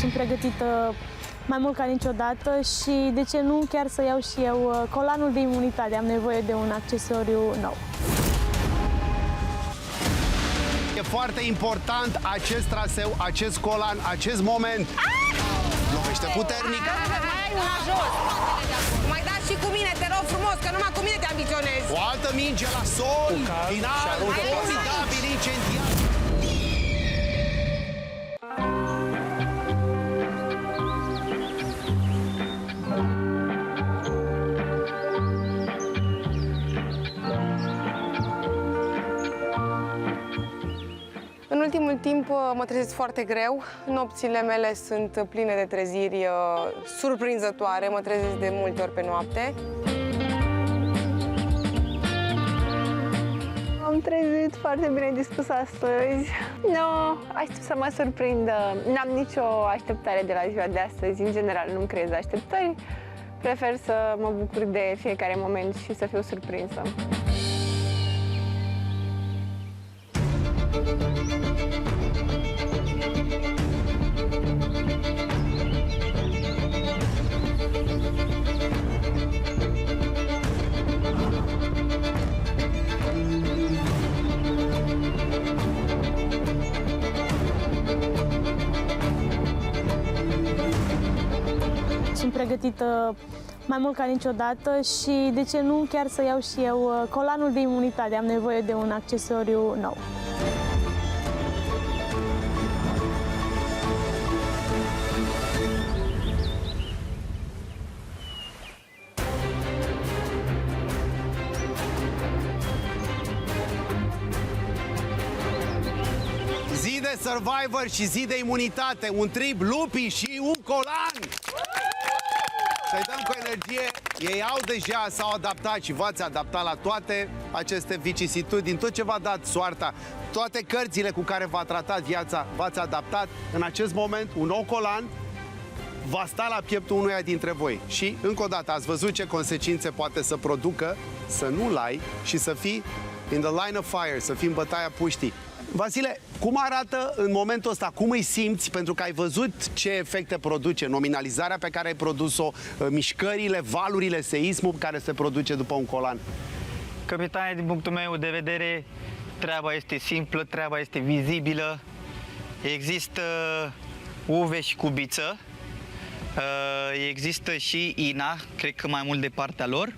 Sunt pregătită mai mult ca niciodată și, de ce nu, chiar să iau și eu colanul de imunitate. Am nevoie de un accesoriu nou. E foarte important acest traseu, acest colan, acest moment. Lovește puternic. Hai una jos! Mai dați și cu mine, te rog frumos, că numai cu mine te ambiționezi. O altă minge la sol. Final, formidabil, incendiar. În ultimul timp mă trezesc foarte greu. Nopțile mele sunt pline de treziri surprinzătoare. Mă trezesc de multe ori pe noapte. Am trezit foarte bine dispus astăzi. Aștept să mă surprindă. N-am nicio așteptare de la ziua de astăzi. În general, nu-mi creez așteptări. Prefer să mă bucur de fiecare moment și să fiu surprinsă. Sunt pregătită mai mult ca niciodată și, de ce nu, chiar să iau și eu colanul de imunitate. Am nevoie de un accesoriu nou. Zi de Survivor și zi de imunitate. Un trib, lupii și un colan. Să-i dăm cu energie. Ei au deja, s-au adaptat și v-ați adaptat la toate aceste vicisitudini, tot ce v-a dat soarta, toate cărțile cu care v-a tratat viața, v-ați adaptat. În acest moment, un nou colan va sta la pieptul unuia dintre voi. Și, încă o dată, ați văzut ce consecințe poate să producă să nu-l ai și să fii in the line of fire, să fii în bătaia puștii. Vasile, cum arată în momentul ăsta? Cum îi simți? Pentru că ai văzut ce efecte produce nominalizarea pe care ai produs-o, mișcările, valurile, seismul care se produce după un colan. Capitane, din punctul meu de vedere, treaba este simplă, treaba este vizibilă. Există uve și cubiță, există și Ina, cred că mai mult de partea lor.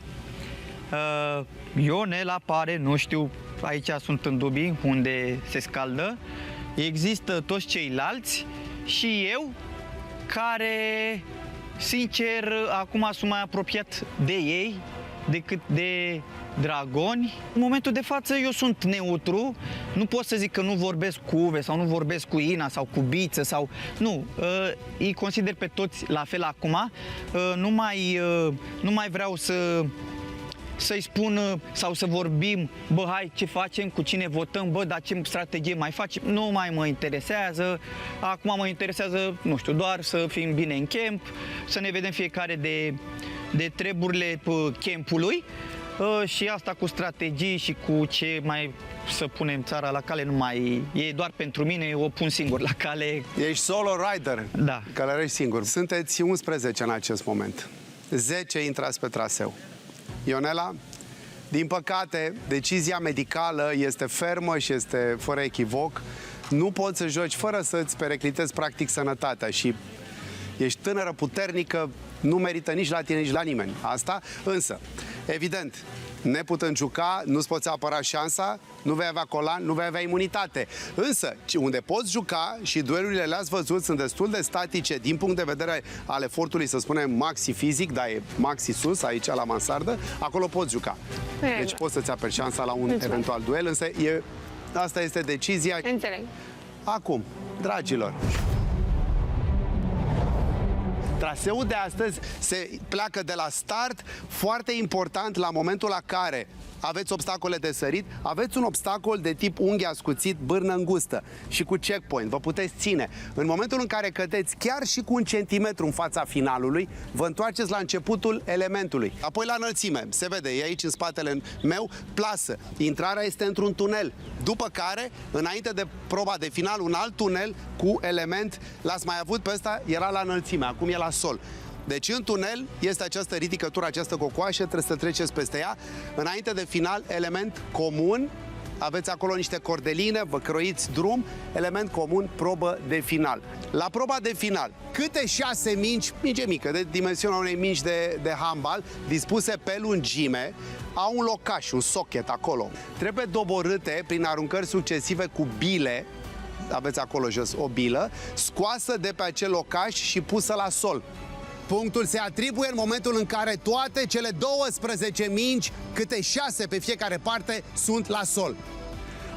Ionel apare, nu știu, aici sunt în dubii unde se scaldă. Există toți ceilalți și eu, care, sincer, acum sunt mai apropiat de ei decât de dragoni. În momentul de față eu sunt neutru, nu pot să zic că nu vorbesc cu Uve sau nu vorbesc cu Ina sau cu Biță sau... Nu, îi consider pe toți la fel acum, nu mai vreau să-i spun sau să vorbim, bă, hai, ce facem, cu cine votăm, bă, dar ce strategie mai facem, nu mai mă interesează. Acum mă interesează, nu știu, doar să fim bine în camp, să ne vedem fiecare de treburile campului și asta cu strategii și cu ce mai să punem țara la cale, nu mai e doar pentru mine, o pun singur la cale. Ești solo rider, da. Călărești singur. Sunteți 11 în acest moment. 10 intrați pe traseu. Ionela, din păcate, decizia medicală este fermă și este fără echivoc. Nu poți să joci fără să-ți periclitezi practic sănătatea și ești tânără, puternică, nu merită nici la tine, nici la nimeni asta. Însă, evident, neputând juca, nu-ți poți apăra șansa, nu vei avea colan, nu vei avea imunitate. Însă, unde poți juca și duelurile le-ați văzut, sunt destul de statice din punct de vedere al efortului, să spunem, maxi fizic, dar e maxi sus, aici la mansardă, acolo poți juca. Deci poți să-ți aperi șansa la un eventual duel, însă asta este decizia. Înțeleg. Acum, dragilor, traseul de astăzi se pleacă de la start, foarte important la momentul la care aveți obstacole de sărit, aveți un obstacol de tip unghi ascuțit, bârnă îngustă și cu checkpoint. Vă puteți ține. În momentul în care cădeți chiar și cu 1 centimetru în fața finalului, vă întoarceți la începutul elementului. Apoi la înălțime. Se vede, e aici în spatele meu, plasă. Intrarea este într-un tunel. După care, înainte de proba de final, un alt tunel cu element. L-ați mai avut pe ăsta, era la înălțime, acum e la sol. Deci în tunel este această ridicătură, această cocoașă, trebuie să treceți peste ea. Înainte de final, element comun, aveți acolo niște cordeline, vă croiți drum, element comun, probă de final. La proba de final, câte 6 mingi, minge mică, de dimensiunea unei mingi de handbal, dispuse pe lungime, au un locaș, un socket acolo. Trebuie doborâte prin aruncări succesive cu bile, aveți acolo jos o bilă, scoasă de pe acel locaș și pusă la sol. Punctul se atribuie în momentul în care toate cele 12 mingi, câte 6 pe fiecare parte, sunt la sol.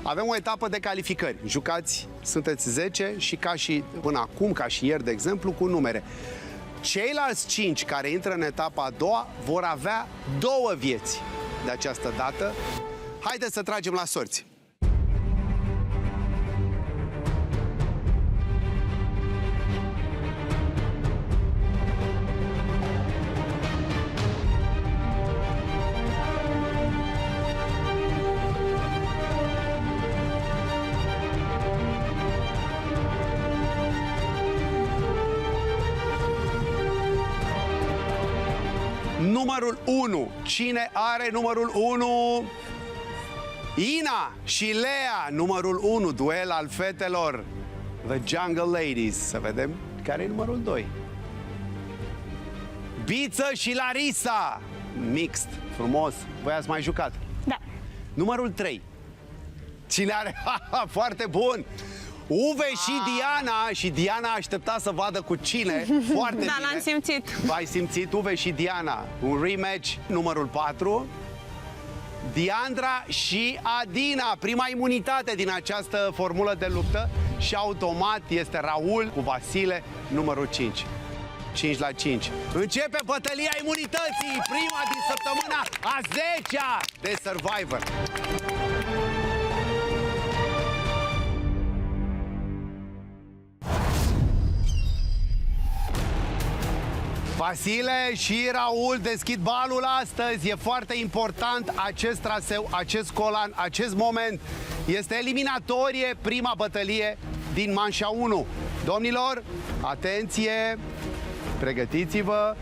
Avem o etapă de calificări. Jucați, sunteți 10 și ca și până acum, ca și ieri, de exemplu, cu numere. Ceilalți 5 care intră în etapa a doua vor avea 2 vieți de această dată. Haideți să tragem la sorți. Numărul 1. Cine are numărul 1? Ina și Lea, numărul 1, duel al fetelor. The Jungle Ladies. Să vedem care e numărul 2. Biță și Larisa. Mixed, frumos. Voi ați mai jucat? Da. Numărul 3. Cine are? Foarte bun. Uve și Diana. Și Diana aștepta să vadă cu cine. Foarte bine. Da, l-am simțit. V-ai simțit, Uve și Diana. Un rematch, numărul 4. Diandra și Adina, prima imunitate din această formulă de luptă. Și automat este Raul cu Vasile, numărul 5. 5 la 5. Începe bătălia imunității, prima din săptămâna a 10-a de Survivor. Vasile și Raul deschid balul astăzi. E foarte important acest traseu, acest colan, acest moment. Este eliminatorie, prima bătălie din manșa 1. Domnilor, atenție, pregătiți-vă.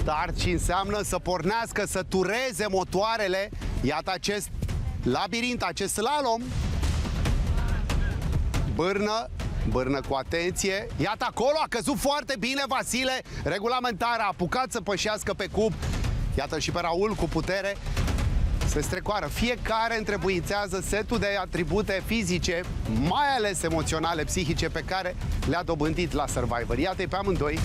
Start și înseamnă să pornească, să tureze motoarele. Iată acest labirint, acest slalom. Bârnă cu atenție. Iată acolo, a căzut foarte bine Vasile. Regulamentar, a apucat să pășească pe cub. Iată și pe Raul cu putere. Se strecoară. Fiecare întrebuințează setul de atribute fizice, mai ales emoționale, psihice, pe care le-a dobândit la Survivor. Iată-i pe amândoi.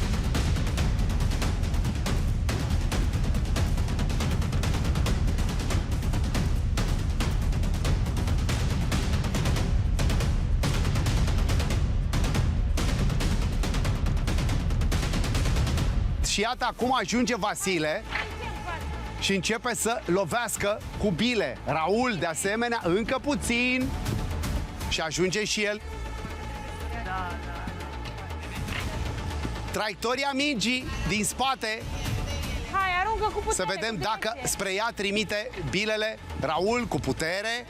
Și iată, acum ajunge Vasile și începe să lovească cu bile. Raul, de asemenea, încă puțin. Și ajunge și el. Traiectoria mingii din spate. Hai, aruncă cu putere. Să vedem dacă spre ea trimite bilele. Raul cu putere.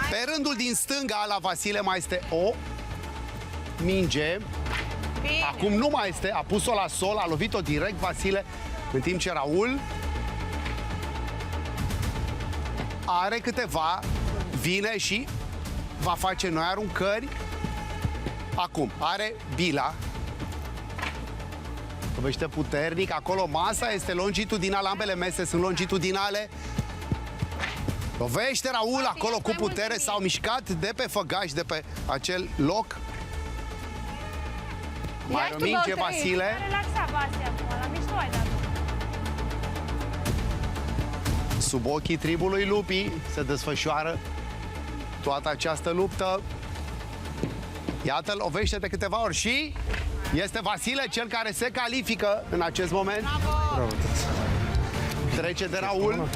Pe rândul din stânga la Vasile mai este o minge. Acum nu mai este, a pus-o la sol, a lovit-o direct Vasile, în timp ce Raul are câteva, vine și va face noi aruncări. Acum, are bila, lovește puternic, acolo masa este longitudinală, ambele mese sunt longitudinale. Lovește Raul acolo cu putere, s-au mișcat de pe făgaș, de pe acel loc. Mai minge Vasile. Relaxa, Vasile, acum, la mișto ai dat. Sub ochii tribului lupii se desfășoară toată această luptă. Iată-l, lovește de câteva ori și este Vasile cel care se califică în acest moment. Bravo! Trece de Raul.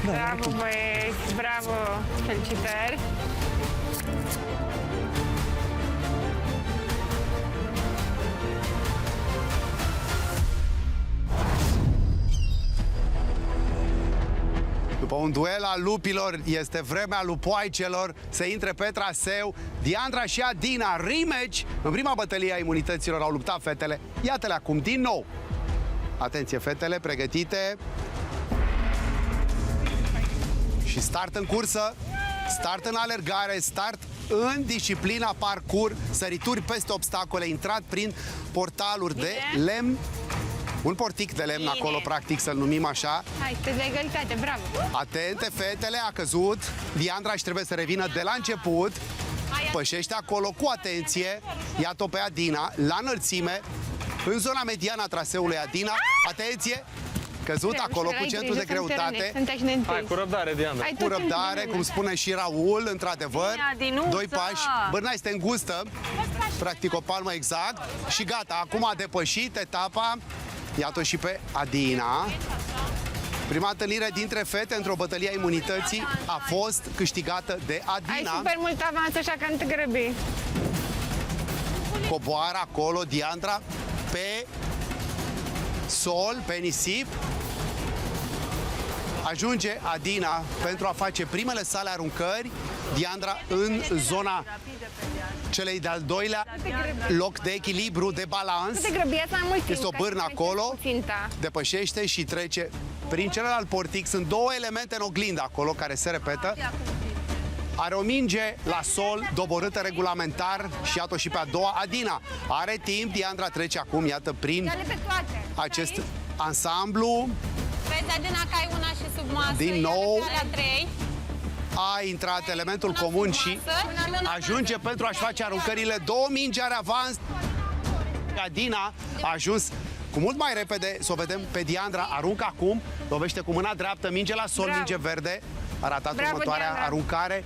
Bravo, băieți, bravo, felicitări. După un duel al lupilor, este vremea lupoaicelor să intre pe traseu. Diandra și Adina, rematch. În prima bătălie a imunităților au luptat fetele. Iată-le acum din nou. Atenție, fetele, pregătite. Și start în cursă, start în alergare, start în disciplina parcurs, sărituri peste obstacole, intrat prin portaluri de lemn. Un portic de lemn acolo, practic, să-l numim așa. Hai, sunteți la egalitate, bravo. Atente, fetele, a căzut. Diandra își trebuie să revină de la început. Pășește acolo cu atenție. Iată-o pe Adina, la înălțime, în zona mediană a traseului Adina. Atenție! Căzut acolo cu centru de greutate. Hai, cu răbdare, Diana. Cu răbdare, cum spune și Raul, într-adevăr. Doi pași, bârna este îngustă, practic o palmă exact. Și gata, acum a depășit etapa. Iată și pe Adina. Prima întâlnire dintre fete într-o bătălie a imunității a fost câștigată de Ai Adina. super mult avans, așa că nu te grăbi. Coboară acolo Diandra pe sol, pe nisip. Ajunge Adina pentru a face primele sale aruncări. Diandra în zona celei de-al doilea loc de echilibru, de balans. Nu te grăbi, mai mult timp. Este o bârnă acolo, depășește și trece prin celălalt portic. Sunt două elemente în oglindă acolo care se repetă. Are o minge la sol, doborâtă regulamentar și iată și pe a doua. Adina are timp, Diandra trece acum, iată, prin acest ansamblu. Vezi, Adina, că ai una și sub masă. Din nou. La 3. A intrat elementul comun și ajunge pentru a-și face aruncările. Două mingi are avans. Adina a ajuns cu mult mai repede, să o vedem pe Diandra. Aruncă acum, lovește cu mâna dreaptă, minge la sol, minge verde. A ratat următoarea Diandra. aruncare.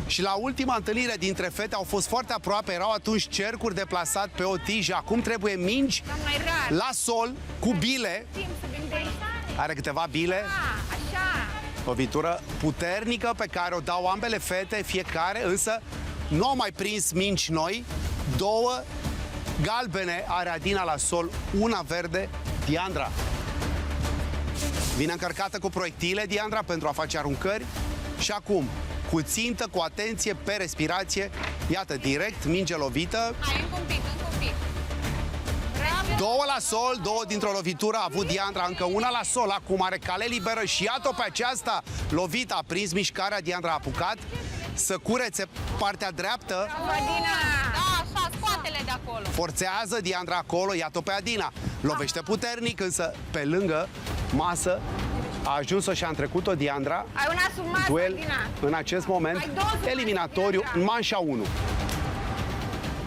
Și la ultima întâlnire dintre fete au fost foarte aproape, erau atunci cercuri deplasat pe o tijă. Acum trebuie mingi la sol, cu bile. Are câteva bile. Lovitură puternică pe care o dau ambele fete, fiecare, însă nu au mai prins mingi noi. Două galbene are Adina la sol, una verde, Diandra. Vine încărcată cu proiectile Diandra pentru a face aruncări. Și acum, cu țintă, cu atenție, pe respirație, iată, direct, minge lovită. Hai, încă un pic, încă un pic. Două la sol, două dintr-o lovitură a avut Diandra, încă una la sol, acum are cale liberă și iată pe aceasta lovită, a prins mișcarea, Diandra a apucat să curețe partea dreaptă. Da, așa, scoate-le de acolo. Forțează Diandra acolo, iată pe Adina. Lovește puternic, însă pe lângă masă a ajuns-o și a întrecut-o Diandra. Ai una sub masă, Duel Adina. în acest moment eliminatoriu în manșa 1.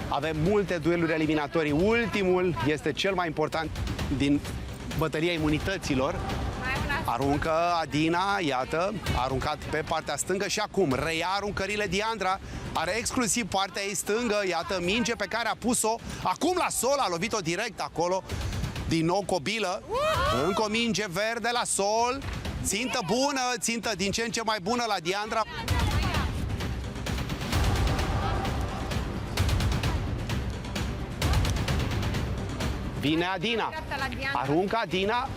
Avem multe dueluri eliminatorii. Ultimul este cel mai important din bătălia imunităților. Aruncă Adina, iată, a aruncat pe partea stângă și acum reia aruncările Diandra. Are exclusiv partea ei stângă, iată, minge pe care a pus-o acum la sol, a lovit-o direct acolo. Din nou cobilă, încă o minge verde la sol, țintă bună, țintă din ce în ce mai bună la Diandra. Vine Adina, aruncă Adina,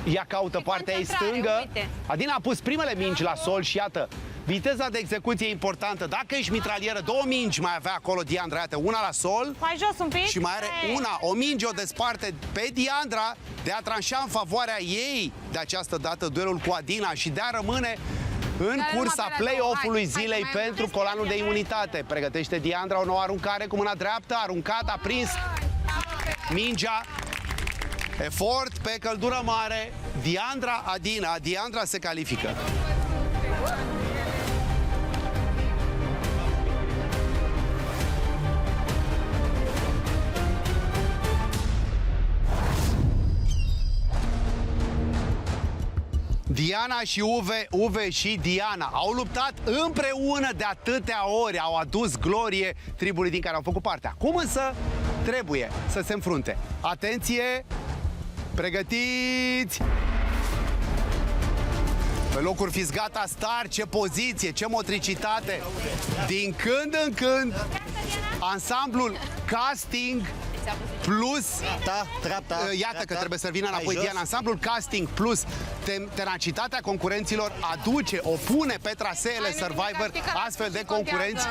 ea caută partea ei stângă. Adina a pus primele mingi la sol și iată, viteza de execuție e importantă. Dacă ești mitralieră, două mingi mai avea acolo Diandra, iată, una la sol. Mai jos un pic. Și mai are una, o minge o desparte pe Diandra de a tranșa în favoarea ei de această dată duelul cu Adina și de a rămâne în cursa play-off-ului zilei pentru colanul de imunitate. Pregătește Diandra o nouă aruncare cu mâna dreaptă, aruncat, a prins mingea. Efort pe căldură mare. Diandra, Adina. Diandra se califică. Diana și Uve și Diana au luptat împreună de atâtea ori, au adus glorie tribului din care au făcut parte. Acum însă trebuie să se înfrunte. Atenție! Pregătiți! Pe locuri fiți gata, start, ce poziție, ce motricitate. Din când în când, ansamblul casting plus, iată că trebuie să vină înapoi Diana, ansamblul casting plus tenacitatea concurenților opune pe traseele Survivor astfel de concurenți.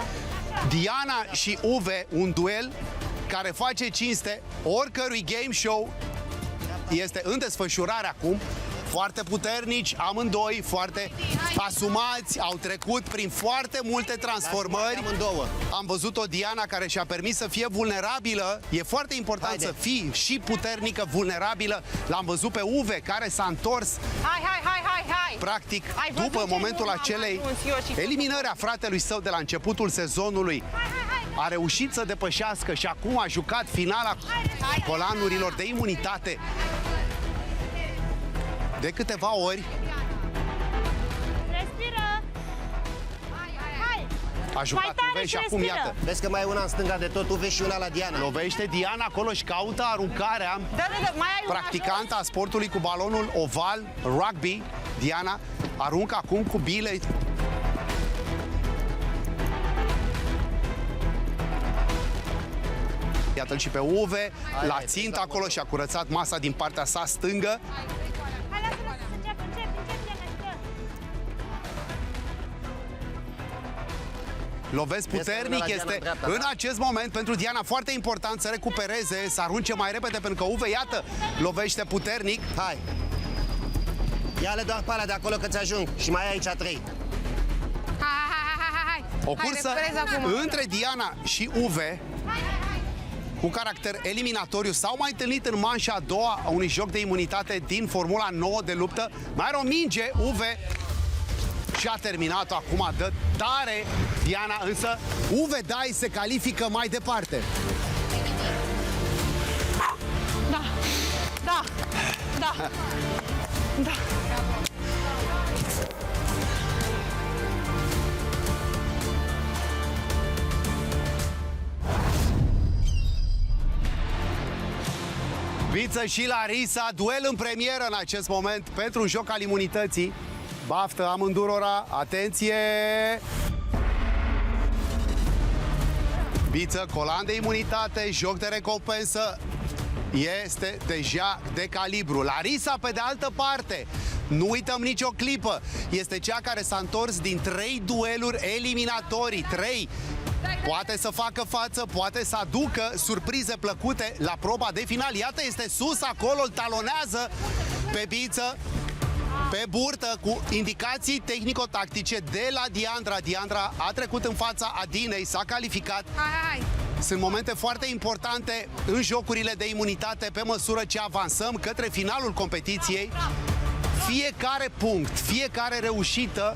Diana și Uwe, un duel care face cinste oricărui game show, este în desfășurare acum. Foarte puternici, amândoi, foarte asumați, au trecut prin foarte multe transformări. Am văzut o Diana care și-a permis să fie vulnerabilă. E foarte important să fii și puternică, vulnerabilă. L-am văzut pe Uwe care s-a întors. Hai! Practic, după momentul acelei eliminări a fratelui său de la începutul sezonului, a reușit să depășească și acum a jucat finala colanurilor de imunitate. De câteva ori Respiră! a jucat Uwe și acum iată. Vezi că mai e una în stânga de tot, Uwe și una la Diana. Lovește Diana acolo și caută aruncarea. Da, mai ai una Practicanta a sportului cu balonul oval, rugby, Diana, aruncă acum cu bile. Iată-l și pe Uwe, la țintă acolo și a curățat masa din partea sa stângă. Lovesc puternic, este în acest moment pentru Diana foarte important să recupereze, să arunce mai repede, pentru că Uwe, iată, lovește puternic. Hai! Ia-le doar pe alea de acolo că ți-ajung și mai ai aici 3. Hai! O cursă între Diana și Uwe cu caracter eliminatoriu. S-au mai întâlnit în manșa a doua a unui joc de imunitate din Formula 9 de luptă. Mai are o minge, Uwe și a terminat-o acum, dă tare Diana, însă Uwe Dai se califică mai departe. Da! Viță și Larisa, duel în premieră în acest moment pentru un joc al imunității. Baftă amândurora, atenție! Viță, colan de imunitate, joc de recompensă, este deja de calibru. Larisa, pe de altă parte, nu uităm nicio clipă, este cea care s-a întors din 3 dueluri eliminatorii, 3. Poate să facă față, poate să aducă surprize plăcute la proba de final. Iată, este sus acolo, îl talonează pe Viță, pe burtă, cu indicații tehnico-tactice de la Diandra. Diandra a trecut în fața Adinei, s-a calificat. Hai! Sunt momente foarte importante în jocurile de imunitate pe măsură ce avansăm către finalul competiției. Fiecare punct, fiecare reușită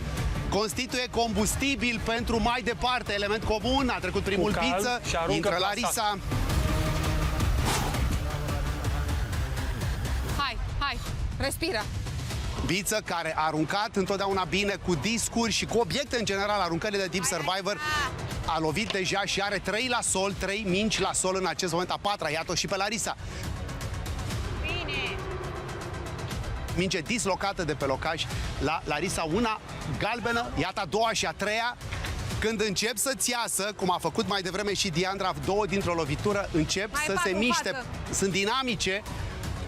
constituie combustibil pentru mai departe. Element comun, a trecut primul Viță, intră Larisa. Hai! Respiră! Viță, care a aruncat întotdeauna bine cu discuri și cu obiecte în general, aruncările de tip Survivor, a lovit deja și are 3 la sol, 3 mingi la sol în acest moment, a 4-a, iată și pe Larisa. Bine! Minge dislocată de pe locaș la Larisa, una galbenă, iată a doua și a treia. Când încep să-ți iasă, cum a făcut mai devreme și Diandra, 2 dintr-o lovitură, încep să se miște, sunt dinamice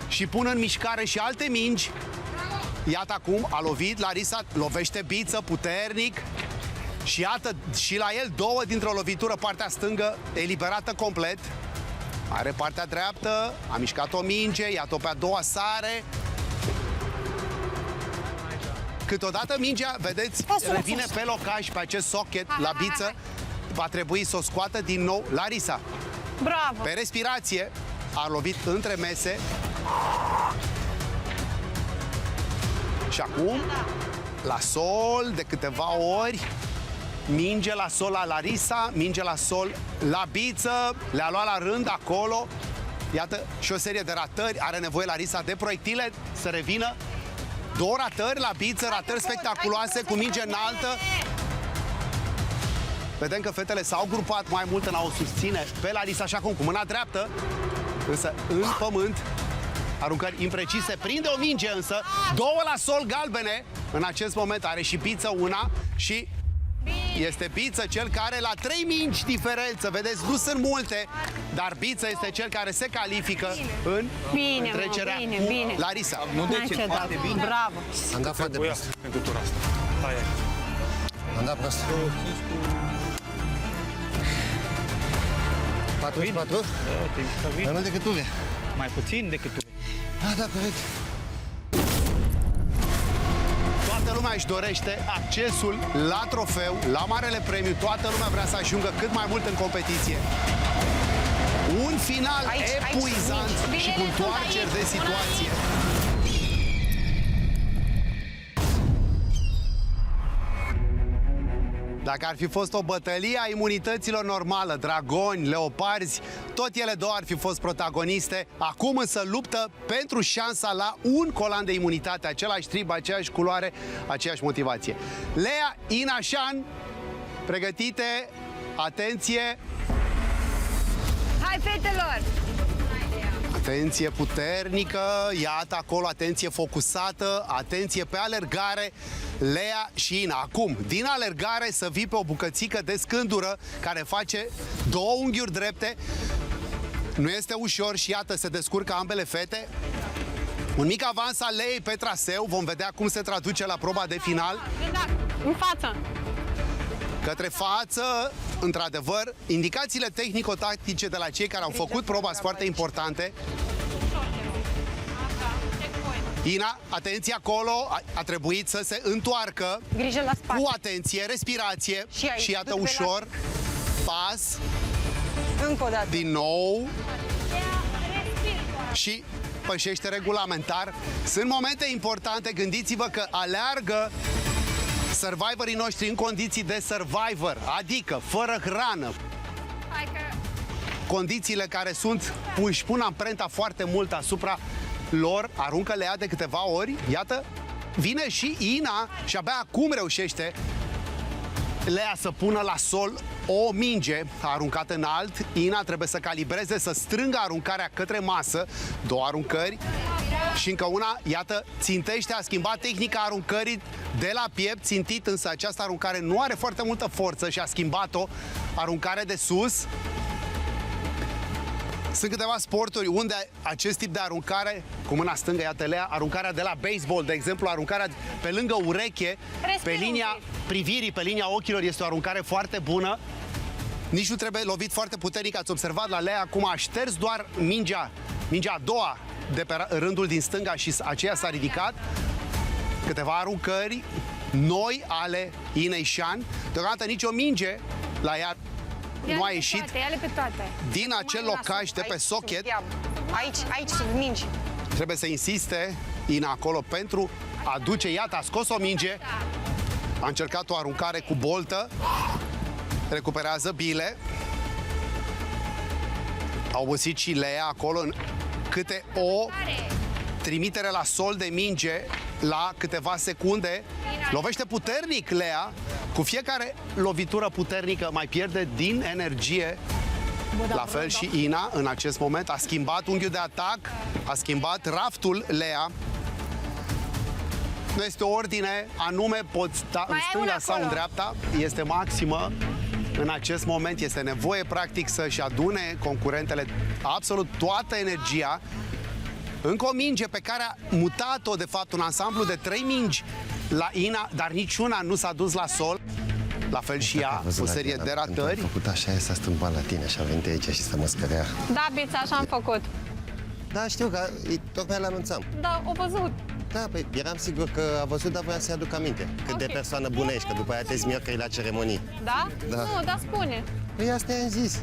și pun în mișcare și alte mingi. Iată acum, a lovit Larisa, lovește Viță puternic și iată și la el 2 dintr-o lovitură, partea stângă eliberată complet. Are partea dreaptă, a mișcat o minge, iată-o pe a doua sare. Câteodată mingea, vedeți, revine pe locaș, pe acest socket la Viță. Va trebui să o scoată din nou Larisa. Bravo! Pe respirație, a lovit între mese. Și acum, la sol, de câteva ori, minge la sol la Larisa, minge la sol la Viță, le-a luat la rând acolo. Iată, și o serie de ratări, are nevoie Larisa de proiectile să revină. 2 ratări la Viță, ratări spectaculoase cu minge înaltă. Vedem că fetele s-au grupat mai mult în a o susține pe Larisa, așa cum cu mâna dreaptă, însă în pământ. aruncări imprecise, prinde o minge însă, 2 la sol galbene, în acest moment are și Pizza una și este Pizza cel care la 3 mingi diferență, vedeți, nu sunt multe, dar Pizza este cel care se califică în trecerea cu Larisa. Bravo. Am dat foarte prost. Pentru tura asta. Hai. Am dat prost. 44? Mai mult decât Uve. Mai puțin decât tu. Da, corect. Toată lumea își dorește accesul la trofeu, la marele premiu. Toată lumea vrea să ajungă cât mai mult în competiție. Un final epuizant și cu întoarceri de situație. Dacă ar fi fost o bătălie a imunităților normală, dragoni, leoparzi, tot ele două ar fi fost protagoniste. Acum însă luptă pentru șansa la un colan de imunitate, același trib, aceeași culoare, aceeași motivație. Lea, Ina, Șan, pregătite, atenție! Hai, fetelor! Atenție puternică, iată acolo, atenție focusată, atenție pe alergare, Lea și Ina. Acum, din alergare să vii pe o bucățică de scândură care face 2 unghiuri drepte. Nu este ușor și iată, se descurcă ambele fete. Un mic avans al Leei pe traseu, vom vedea cum se traduce la proba de final. În față! Către față, într-adevăr, indicațiile tehnico-tactice de la cei care au făcut proba sunt foarte importante. Ina, atenție acolo, a trebuit să se întoarcă. Grijă la spate. Cu atenție, respirație și iată ușor, pas, Încă o dată. din nou și pășește regulamentar. Sunt momente importante, gândiți-vă că aleargă survivorii noștri în condiții de survivor, adică fără hrană. Condițiile care își pun amprenta foarte mult asupra lor, aruncă Lea de câteva ori, iată, vine și Ina și abia acum reușește Lea să pună la sol o minge aruncată înalt. Ina trebuie să calibreze, să strângă aruncarea către masă, 2 aruncări și încă una, iată, țintește, a schimbat tehnica aruncării de la piept, țintit, însă această aruncare nu are foarte multă forță și a schimbat-o, aruncare de sus. Sunt câteva sporturi unde acest tip de aruncare, cu mâna stângă, iată Lea, aruncarea de la baseball, de exemplu, aruncarea pe lângă ureche, pe linia privirii, pe linia ochilor, este o aruncare foarte bună. Nici nu trebuie lovit foarte puternic, ați observat la Lea, acum a șters doar mingea a doua de pe rândul din stânga și aceea s-a ridicat. Câteva aruncări noi ale Inei Șan. Deocamdată nicio minge la ea nu a ieșit din acel locaș de pe socket. Aici sunt mingi. Trebuie să insiste Ina acolo pentru a duce. Iată, a scos o minge. A încercat o aruncare cu boltă. Recuperează bile. A obosit și Lea acolo în câte o trimitere la sol de minge la câteva secunde. Lovește puternic Lea. Cu fiecare lovitură puternică mai pierde din energie. La fel și Ina în acest moment. A schimbat unghiul de atac, a schimbat raftul Lea. Nu este o ordine anume, poți sta în stânga sau în dreapta. Este maximă. În acest moment este nevoie practic să-și adune concurentele absolut toată energia. Încă o minge pe care a mutat-o, de fapt, un ansamblu de 3 mingi la Ina, dar niciuna nu s-a dus la sol. La fel și ea, o serie de ratări. Am făcut așa, s-a stâmpat la tine și a venit aici și să mă scărea. Da, Bița, așa am făcut. Da, știu că tocmai l-anunțam. Da, o văzut. Da, păi eram sigur că a văzut, dar voiam să-i aduc aminte. Cât de persoană bună ești, că după aia te zmiocăi la ceremonii. Da? Da. Nu, dar spune. Păi asta i-am zis.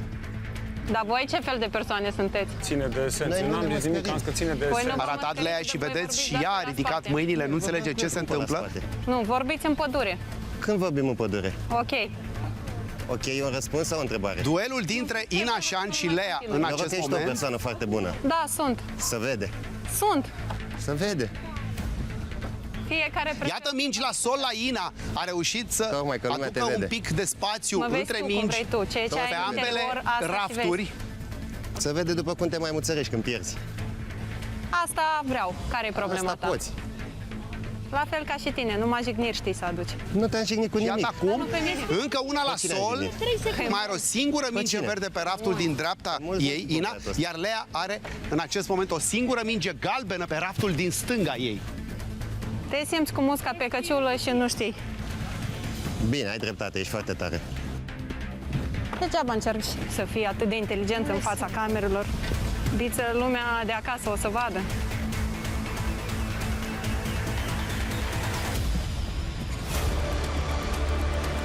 Dar voi ce fel de persoane sunteți? Ține de esență. Noi Nu nu am ne zis nimic, măscărim. am zis că ține de Păi esență. nu. A ratat Lea și vedeți, și ea a ridicat mâinile, nu înțelege ce se întâmplă. Nu, vorbiți în pădure. Când vorbim în pădure? Ok. Ok, e un răspuns sau o întrebare? Duelul dintre Ina Șan și Lea în Noroc că acest ești o moment. persoană foarte bună. Da, sunt. Să vede. Sunt. Să vede. Fiecare Iată mingi la sol la Ina. A reușit să Tocmai că lumea aducă te un vede. pic de spațiu Mă vezi între tu cum mingi vrei tu. Ceea ce pe ai în ambele interior, asta și rafturi. vezi. Să vede după cum te mai muțărești când pierzi. Asta vreau. Care e problema Asta ta? poți. La fel ca și tine, numai jigniri știi să aduci. Nu te-am jignit cu Și nimic. iată acum, încă una la cine ai sol, jignit? mai are o singură minge cine? verde pe raftul din dreapta Mult ei, bun, Ina, băiatul ăsta. iar Lea are în acest moment o singură minge galbenă pe raftul din stânga ei. Te simți cu musca pe căciulă și nu știi. Bine, ai dreptate, ești foarte tare. Degeaba încerci să fii atât de inteligent în fața camerelor. Biță, lumea de acasă o să vadă.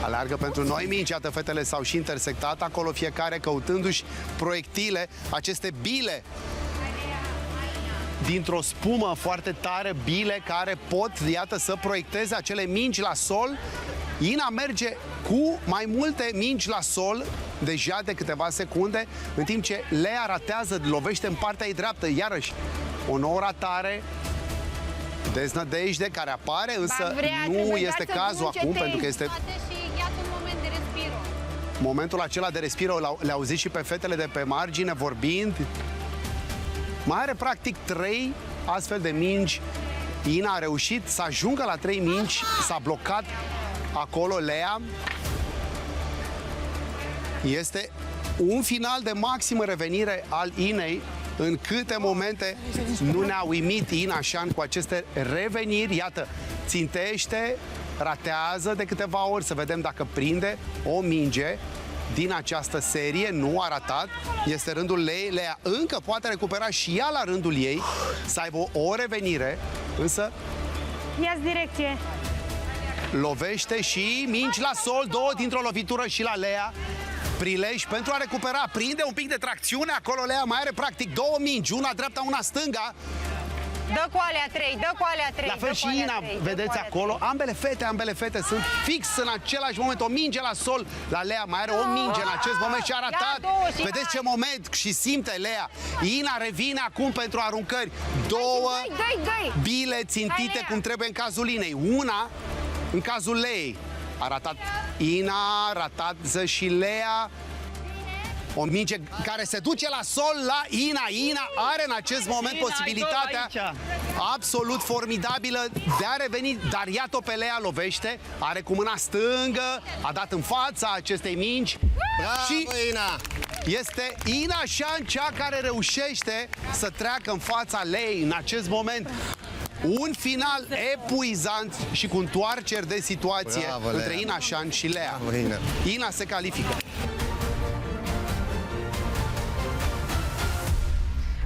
Aleargă pentru noi mingi, iată fetele s-au și intersectat acolo, fiecare căutându-și proiectile, aceste bile dintr-o spumă foarte tare, bile care pot, iată, să proiecteze acele mingi la sol. Ina merge cu mai multe mingi la sol, deja de câteva secunde, în timp ce Lea ratează, lovește în partea ei dreaptă, iarăși o nouă ratare, deznădejde care apare, însă nu este cazul acum, pentru că este momentul acela de respiro, le auzit și pe fetele de pe margine vorbind. Mai are practic 3 astfel de mingi. Ina a reușit să ajungă la 3 mingi, s-a blocat acolo Lea. Este un final de maximă revenire al Inei. În câte momente nu ne-a uimit Ina Șan cu aceste reveniri. Iată, țintește, ratează de câteva ori, să vedem dacă prinde o minge din această serie. Nu a ratat. Este rândul Leei. Lea încă poate recupera și ea la rândul ei, să aibă o revenire, însă Ia-ți direcție. lovește și mingi la sol, 2 dintr-o lovitură și la Lea. Prilej pentru a recupera, prinde un pic de tracțiune acolo. Lea mai are practic 2 mingi, una dreapta, una stânga. Dă cu alea 3, dă cu alea 3. La fel și Ina, vedeți acolo, ambele fete sunt fix în același moment, o minge la sol. La Lea mai are o minge în acest moment și a ratat. Vedeți ce moment și simte Lea. Ina revine acum pentru aruncări. 2 bile țintite cum trebuie în cazul Inei. Una în cazul Leei. A ratat Ina, ratează și Lea. O minge care se duce la sol la Ina. Ina are în acest moment Ina, posibilitatea ai gol absolut formidabilă de a reveni, dar iată pe Lea, lovește, are cu mâna stângă, a dat în fața acestei mingi. Bravo, Și Ina! este Ina Șan cea care reușește să treacă în fața Leei în acest moment. Un final epuizant și cu întoarceri de situație. Bravo, Lea. Între Ina Șan și Lea. Bravo, Ina. Ina se califică.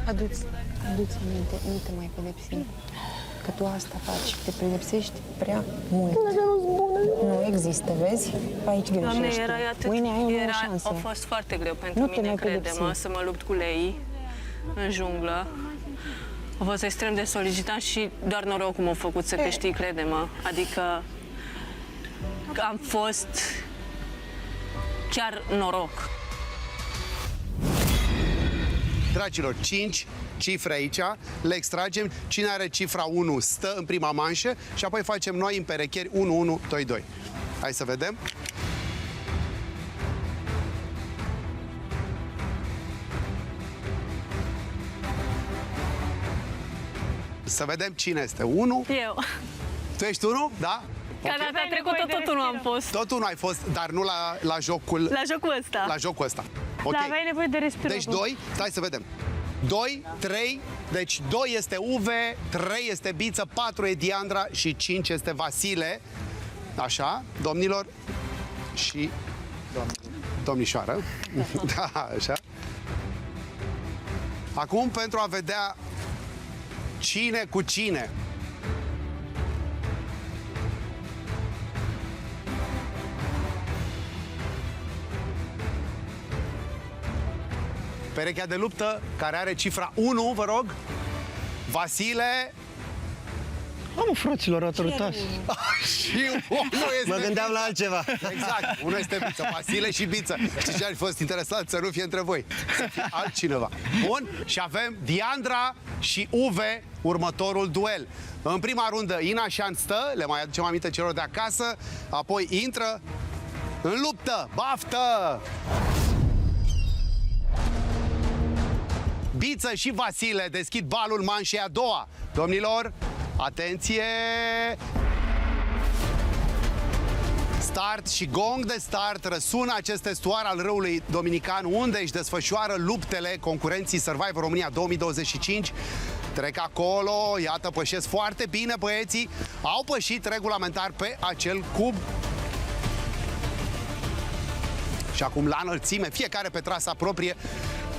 Adu-ți aminte, nu te mai pedepsi. Că tu asta faci, te pedepsești prea mult. Nu există, vezi? Aici greșești. Doamne, erai atât, Mâine ai o nouă șansă. a fost foarte greu pentru Nu te mine, mai crede-mă, pedepsi. să mă lupt cu Lei în junglă. A fost extrem de solicitant și doar norocul m-a făcut să câștig, crede-mă. Adică am fost chiar noroc. Dragilor, 5 cifre aici, le extragem. Cine are cifra 1 stă în prima manșă și apoi facem noi în perecheri 1, 1, 2, 2. Hai să vedem. Să vedem cine este 1. Eu. Tu ești 1? Da? Ca data trecută tot nu am fost. Tot unul ai fost, dar nu la jocul, La jocul ăsta. la jocul ăsta. Ok. Dar aveai nevoie de respiro. Deci 2, stai să vedem. 2, 3, deci 2 este Uve, 3 este Biță, 4 e Diandra și 5 este Vasile. Așa, domnilor și domnișoară. Da, așa. Acum, pentru a vedea cine cu cine. Perechea de luptă, care are cifra 1, vă rog. Vasile. Mă, fraților, autoritați. Și unul este... Mă gândeam la altceva. Exact, unul este Biță, Vasile și Biță. Știți ce ar fi fost interesant? Să nu fie între voi, să fie altcineva. Bun, și avem Diandra și Uve, următorul duel. În prima rundă, Ina Șan stă, le mai aducem aminte celor de acasă, apoi intră în luptă. Baftă! Biță și Vasile deschid balul manșei a doua. Domnilor, atenție! Start și gong de start răsună acest estuar al râului Dominican, unde își desfășoară luptele concurenții Survivor România 2025. Trec acolo, iată, pășesc foarte bine băieții, au pășit regulamentar pe acel cub. Și acum la înălțime, fiecare pe trasa proprie,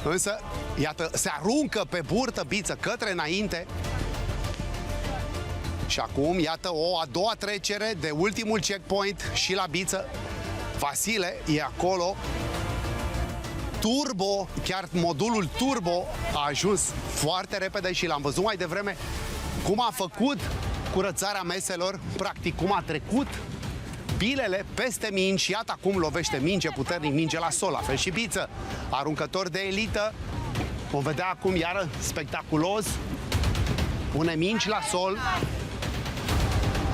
însă, iată, se aruncă pe burtă Biță către înainte. Și acum, iată, o a doua trecere de ultimul checkpoint și la Biță. Vasile e acolo. Turbo, chiar modulul turbo a ajuns foarte repede și l-am văzut mai devreme cum a făcut curățarea meselor, practic cum a trecut bilele peste mingi și iată acum lovește minge puternic, minge la sol, la fel și Biță. Aruncător de elită, vom vedea acum iară spectaculos, pune mingi la sol.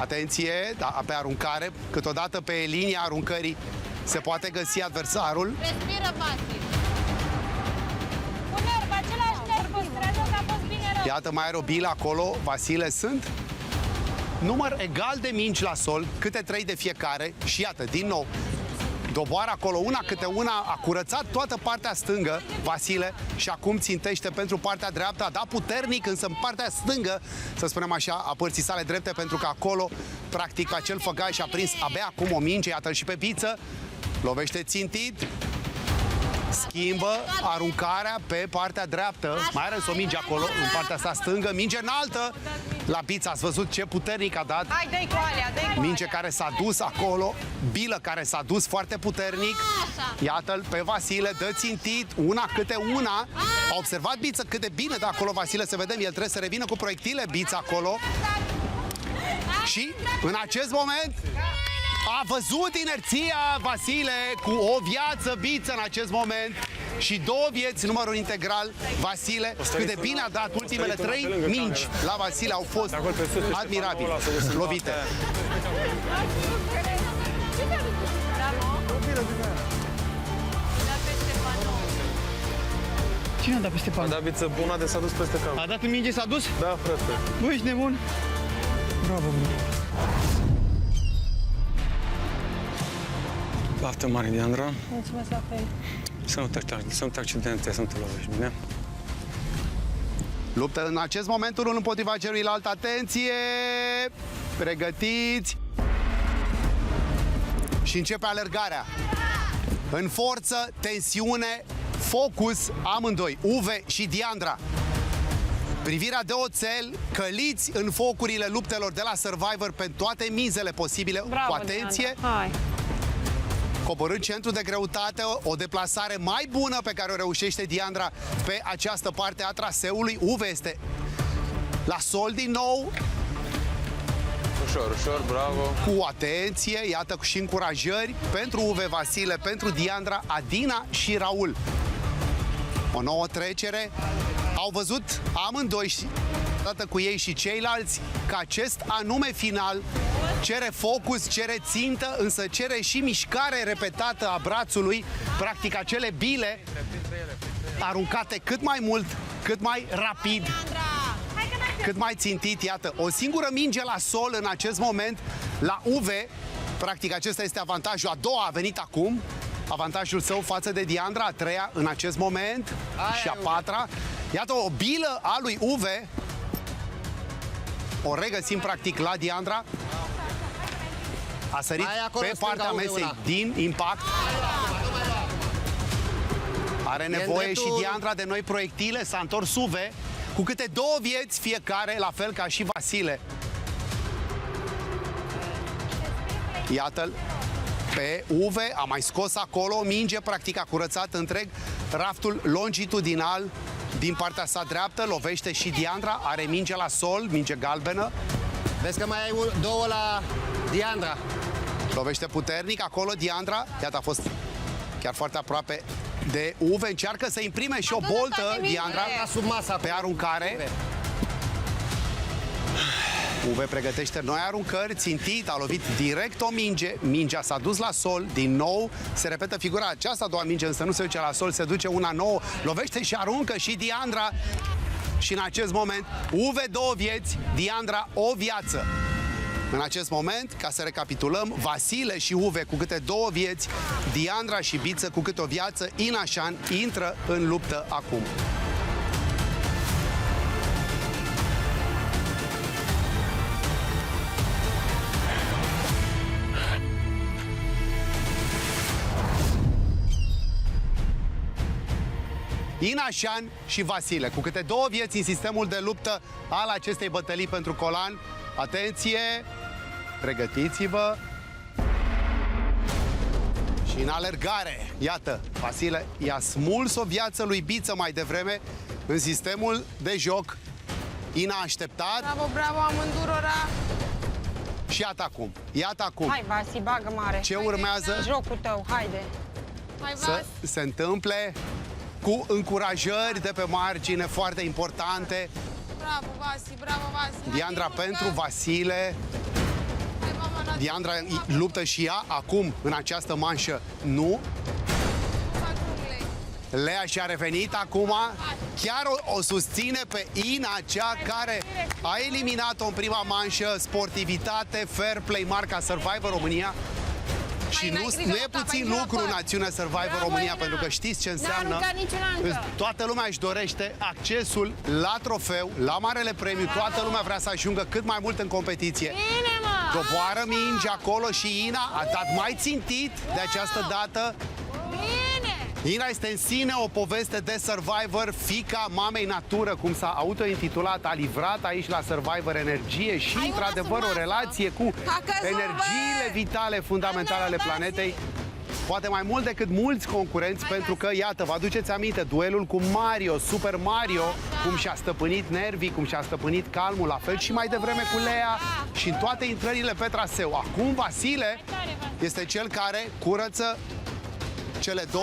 Atenție, da, pe aruncare, câteodată pe linia aruncării se poate găsi adversarul. Respiră, Vasi. Cu nerv, același nerv, păstrează că a fost bine rău. Iată, mai are o bilă acolo, Vasile, sunt număr egal de mingi la sol, câte 3 de fiecare și iată, din nou, doboară acolo, una câte una, a curățat toată partea stângă, Vasile, și acum țintește pentru partea dreaptă, a dat puternic, însă în partea stângă, să spunem așa, a părții sale drepte, pentru că acolo, practic, acel făgaș a prins abia acum o minge, iată-l și pe Biță, lovește țintit, schimbă aruncarea pe partea dreaptă, mai are o minge acolo, în partea sa stângă, minge înaltă, la Biță, ați văzut ce puternic a dat. Hai, dă-i cu alea, dă-i cu alea. Minge care s-a dus acolo, bilă care s-a dus foarte puternic. Iată-l pe Vasile, dă țintit, una câte una. A observat Biță cât de bine de acolo Vasile, să vedem, el trebuie să revină cu proiectile, Biță acolo. Și în acest moment a văzut inerția Vasile cu o viață Biță în acest moment. Și 2 vieți, numărul integral, Vasile, cât de bine a dat ultimele 3 mingi la Vasile, au fost admirabile, lovite. Cine a dat peste A palmă? dat Biță bună de s-a dus peste cap. A dat în minge, s-a dus? Da, frate. Băi, ești nebun? Bravo, bă. Baftă mare, Diandra. Mulțumesc la fel. Să nu te accidentezi, să nu te lovești, bine? Luptă în acest moment unul împotriva celuilalt. Atenție! Pregătiți! Și începe alergarea. În forță, tensiune, focus amândoi, Uve și Diandra. Privirea de oțel, căliți în focurile luptelor de la Survivor pe toate mizele posibile. Bravo, cu atenție! Diandra. Hai. Coborând centru de greutate, o deplasare mai bună pe care o reușește Diandra pe această parte a traseului. Uve este la sol din nou. Ușor, ușor, bravo. Cu atenție, iată și încurajări pentru Uve, Vasile, pentru Diandra, Adina și Raul. O nouă trecere. Au văzut amândoi, dată cu ei și ceilalți, că acest anume final cere focus, cere țintă, însă cere și mișcare repetată a brațului, practic acele bile aruncate cât mai mult, cât mai rapid, cât mai țintit. Iată, o singură minge la sol în acest moment la Uve, practic acesta este avantajul, a doua a venit acum, avantajul său față de Diandra, a treia în acest moment și a patra. Iată o bilă a lui Uve, o regăsim practic la Diandra. A sărit pe partea mesei din impact. Are nevoie și Diandra de noi proiectile. S-a întors Uve cu câte 2 vieți fiecare, la fel ca și Vasile. Iată-l pe Uve, a mai scos acolo o minge, practic a curățat întreg raftul longitudinal din partea sa dreaptă, lovește și Diandra, are minge la sol, minge galbenă. Vezi că mai ai 2 la Diandra. Lovește puternic acolo Diandra, iată a fost chiar foarte aproape de Uve, încearcă să imprime și o boltă Diandra Sub masa pe aruncare. Uve pregătește noi aruncări, țintit, a lovit direct o minge, mingea s-a dus la sol, din nou se repetă figura aceasta, a doua minge însă nu se duce la sol, se duce una nouă, lovește și aruncă și Diandra. Și în acest moment, Uve 2 vieți, Diandra o viață. În acest moment, ca să recapitulăm, Vasile și Uve cu câte 2 vieți, Diandra și Biță cu câte o viață, Inașan intră în luptă acum. Inașan și Vasile, cu câte 2 vieți în sistemul de luptă al acestei bătălii pentru Colan. Atenție! Pregătiți-vă! Și în alergare, iată, Vasile i-a smuls o viață lui Biță mai devreme în sistemul de joc. Ina a așteptat. Bravo, bravo, amândurora! Și iată acum, iată acum. Hai, Vasi, bagă mare. Ce urmează Jocul tău, haide. Hai, să se întâmple, cu încurajări de pe margine foarte importante. Bravo, Vasi, bravo, Vasi! Diandra pentru Vasile. Diandra luptă și ea acum în această manșă. Nu. Lea și-a revenit acum. Chiar o susține pe Ina, cea care a eliminat-o în prima manșă. Sportivitate, fair play, marca Survivor România. Și nu e puțin lucru în acțiunea Survivor România, pentru că știți ce înseamnă. Toată lumea își dorește accesul la trofeu, la marele premiu. Toată lumea vrea să ajungă cât mai mult în competiție. Doboară mingi acolo și Ina a dat mai țintit de această dată. Ina este în sine o poveste de Survivor, fiica mamei natură, cum s-a autointitulat, a livrat aici la Survivor energie și, într-adevăr, o relație cu energiile vitale fundamentale ale planetei. Poate mai mult decât mulți concurenți, pentru că, iată, vă aduceți aminte, duelul cu Mario, Super Mario, cum și-a stăpânit nervii, cum și-a stăpânit calmul, la fel și mai devreme cu Lea și în toate intrările pe traseu. Acum Vasile este cel care curăță cele 2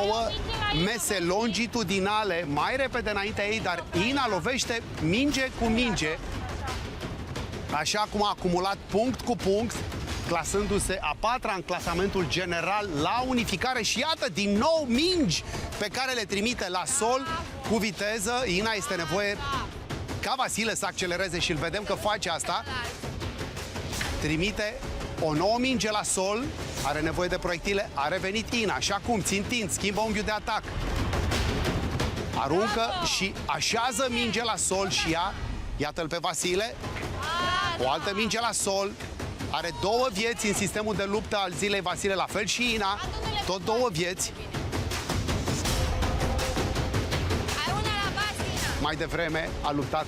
mese longitudinale mai repede înaintea ei, dar Ina lovește minge cu minge, așa cum a acumulat punct cu punct, clasându-se a 4-a în clasamentul general la unificare. Și iată, din nou mingi pe care le trimite la sol cu viteză. Ina este nevoie ca Vasile să accelereze și îl vedem că face asta. Trimite o nouă minge la sol, are nevoie de proiectile, a revenit Ina și acum, țintind, schimbă unghiul de atac. Aruncă și așează minge la sol și ea, iată-l pe Vasile, o altă minge la sol, are 2 vieți în sistemul de luptă al zilei Vasile, la fel și Ina, tot 2 vieți. Mai devreme a luptat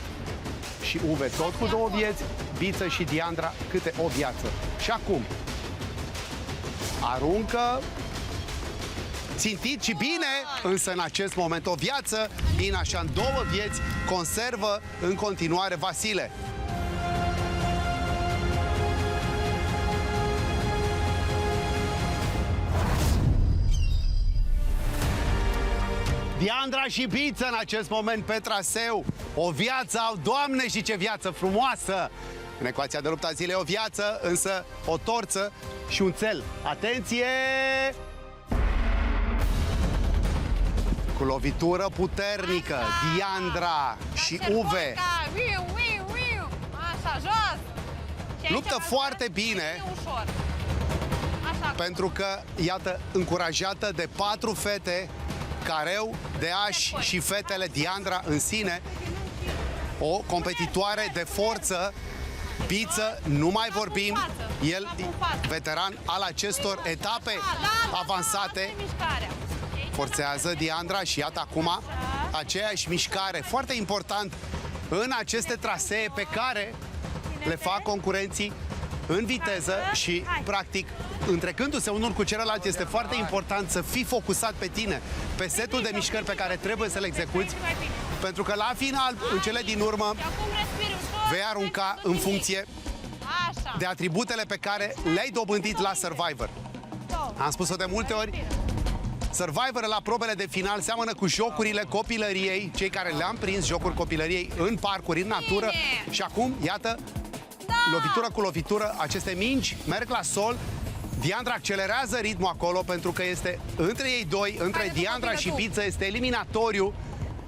și Uve, tot cu 2 vieți, Biță și Diandra câte o viață. Și acum aruncă țintit și bine, însă în acest moment o viață, Inașan 2 vieți, conservă în continuare Vasile. Diandra și Biță în acest moment pe traseu. O viață au, Doamne, și ce viață frumoasă! În ecuația de luptă a zilei o viață, însă o torță și un țel. Atenție! Cu lovitură puternică, Diandra și Uve luptă foarte bine, pentru că, iată, încurajată de 4 fete, Careu, Deaș și fetele Diandra în sine, o competitoare de forță. Biță, nu mai vorbim, el veteran al acestor etape avansate. Forțează Diandra și iată acum aceeași mișcare, foarte important în aceste trasee pe care le fac concurenții în viteză și, practic, întrecându-se unul cu celălalt, este foarte important să fii focusat pe tine, pe setul de mișcări pe care trebuie să le execuți, pentru că la final, în cele din urmă, vei arunca în funcție de atributele pe care le-ai dobândit la Survivor. Am spus-o de multe ori, Survivor la probele de final seamănă cu jocurile copilăriei, cei care le-am prins, jocuri copilăriei în parcuri, în natură. Și acum, iată, lovitură cu lovitură, aceste mingi merg la sol. Diandra accelerează ritmul acolo pentru că este între ei doi, între Diandra și Biță, este eliminatoriu